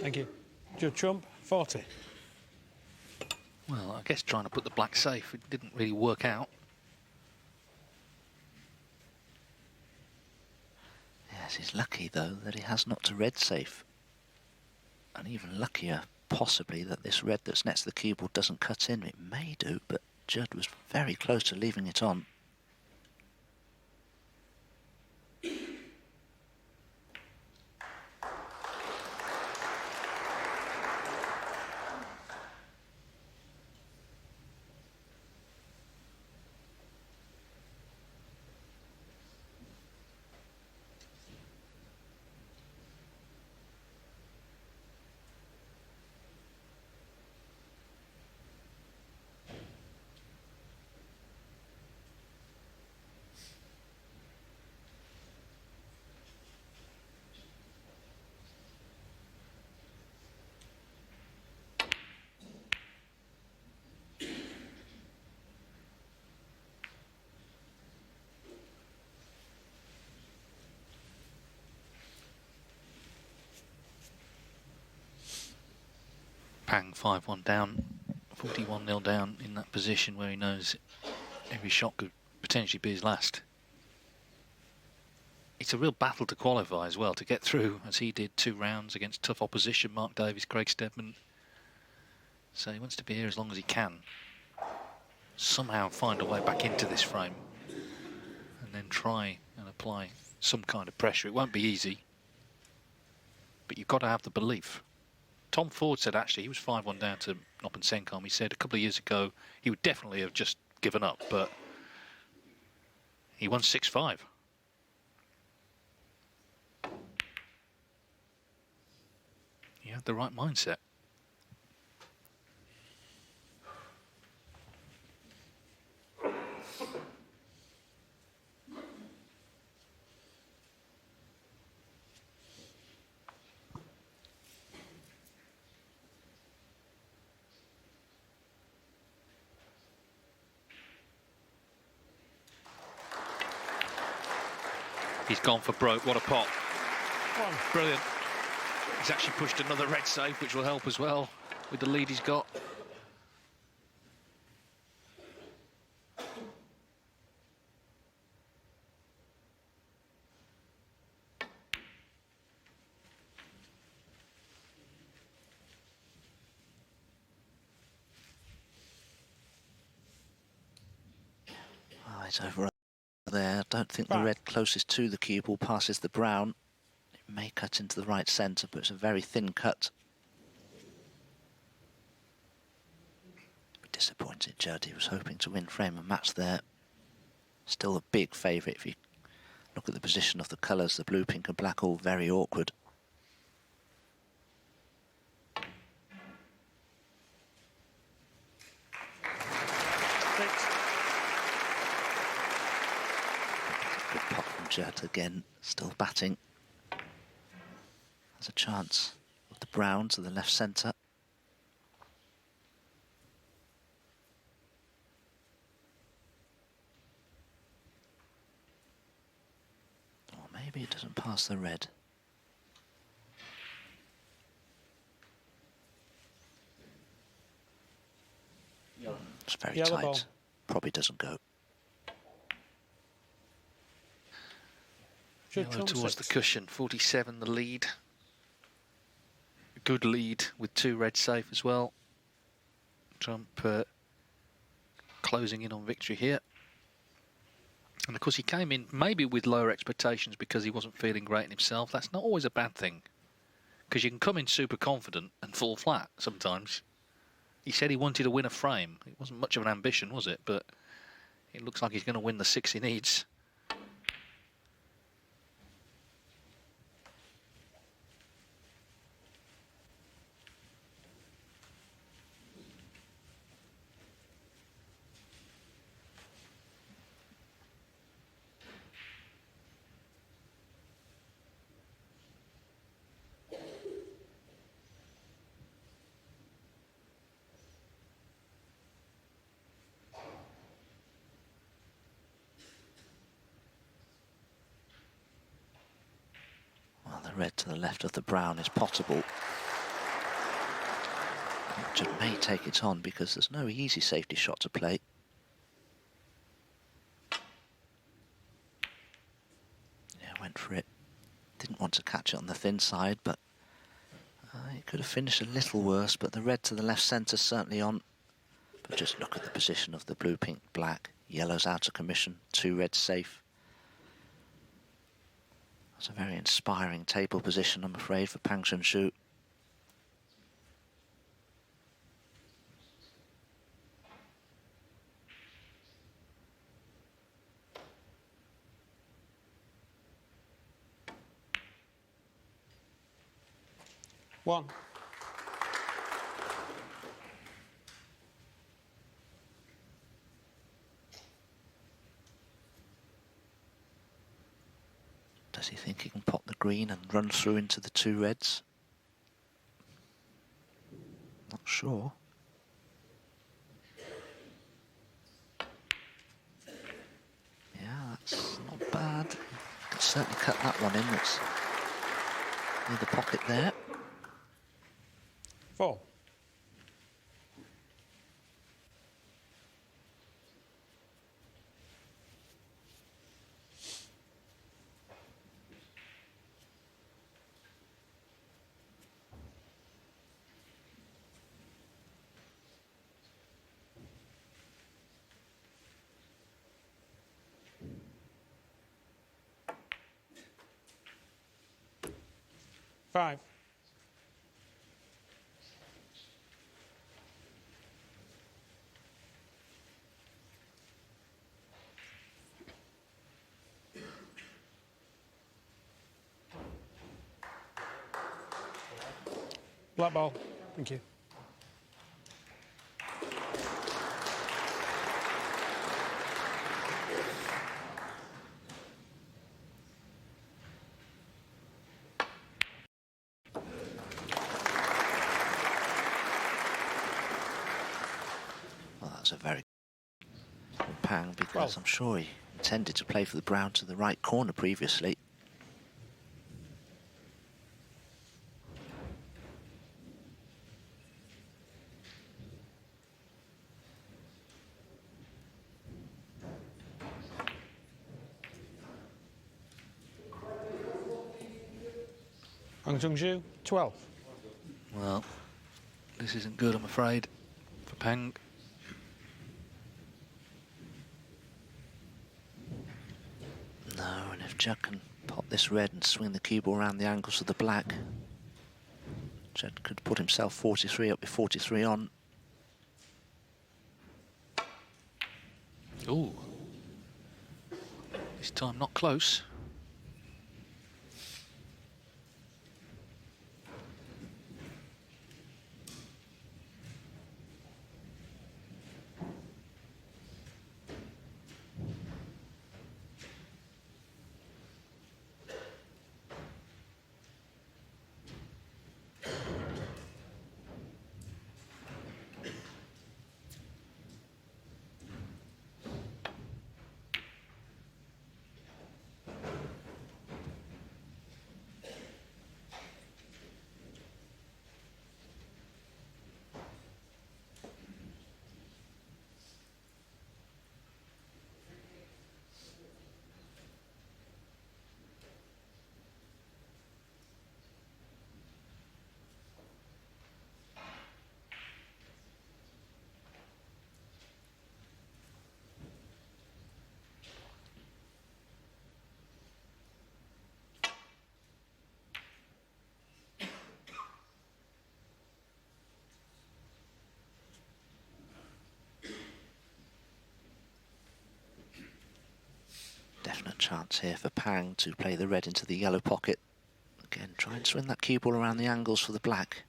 Thank you. Judd Trump, 40. Well, I guess trying to put the black safe, it didn't really work out. Yes, he's lucky, though, that he has knocked a red safe. And even luckier, possibly, that this red that's next to the cue ball doesn't cut in. It may do, but Judd was very close to leaving it on. Pang 5-1 down, 41-0 down in that position where he knows every shot could potentially be his last. It's a real battle to qualify as well, to get through, as he did 2 rounds against tough opposition, Mark Davies, Craig Steadman. So he wants to be here as long as he can. Somehow find a way back into this frame and then try and apply some kind of pressure. It won't be easy, but you've got to have the belief. Tom Ford said actually he was 5-1 down to Noppen Senkom. He said a couple of years ago he would definitely have just given up, but he won 6-5. He had the right mindset. He's gone for broke. What a pot. Brilliant. He's actually pushed another red safe, which will help as well with the lead he's got. Oh, it's over there. I don't think the red closest to the cue ball passes the brown. It may cut into the right centre, but it's a very thin cut. Be disappointed, Judd. He was hoping to win frame and match there. Still a big favourite if you look at the position of the colours, the blue, pink and black, all very awkward. Good pot from Judd again, still batting. Has a chance of the brown to the left centre. Or maybe it doesn't pass the red. It's very Yellow tight. ball. Probably doesn't go. Yellow towards the cushion. 47 the lead. A good lead with 2 red safe as well. Trump closing in on victory here. And of course he came in maybe with lower expectations because he wasn't feeling great in himself. That's not always a bad thing, because you can come in super confident and fall flat sometimes. He said he wanted to win a frame. It wasn't much of an ambition, was it? But it looks like he's going to win the 6 he needs. Well, the red to the left of the brown is potable. Judd may take it on because there's no easy safety shot to play. Yeah, went for it. Didn't want to catch it on the thin side, but it could have finished a little worse, but the red to the left centre certainly on. But just look at the position of the blue, pink, black. Yellow's out of commission, 2 reds safe. That's a very inspiring table position, I'm afraid, for Pang Junxu. One. Does he think he can pop the green and run through into the 2 reds? Not sure. Yeah, that's not bad. Can certainly cut that one in. It's near the pocket there. 4. Five. Black ball. Thank you. Well, that's a very good Pang, because Well, I'm sure he intended to play for the brown to the right corner previously. Pang Junxu, 12. Well, this isn't good, I'm afraid, for Pang. No, and if Judd can pop this red and swing the cue ball around the angles of the black, Judd could put himself 43 up with 43 on. Ooh. This time not close. Definite chance here for Pang to play the red into the yellow pocket. Again, try and swing that cue ball around the angles for the black.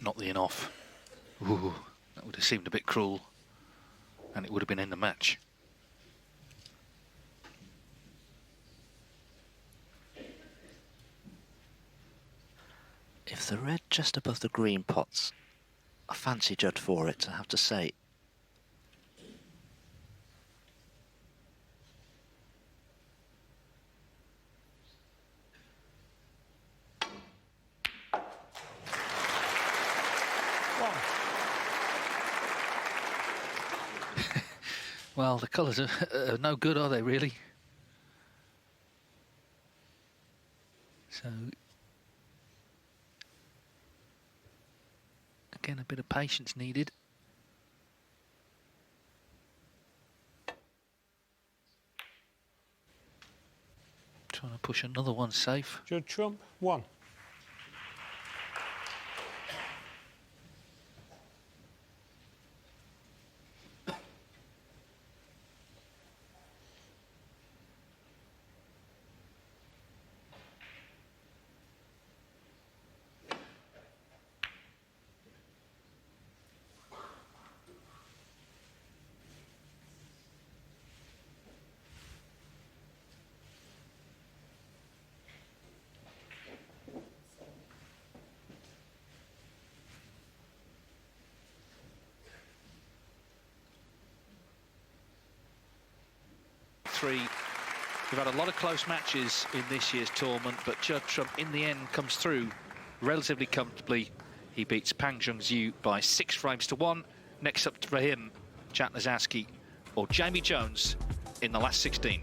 Not the in off. Ooh, that would have seemed a bit cruel, and it would have been in the match. If the red just above the green pots, I fancy Judd for it, I have to say. Well, the colours are no good, are they, really? So, again, a bit of patience needed. Trying to push another one safe. Judd Trump, 1. We've had a lot of close matches in this year's tournament, but Judd Trump in the end comes through relatively comfortably. He beats Junxu by 6 frames to 1. Next up for him, Chad Lazowski or Jamie Jones in the last 16.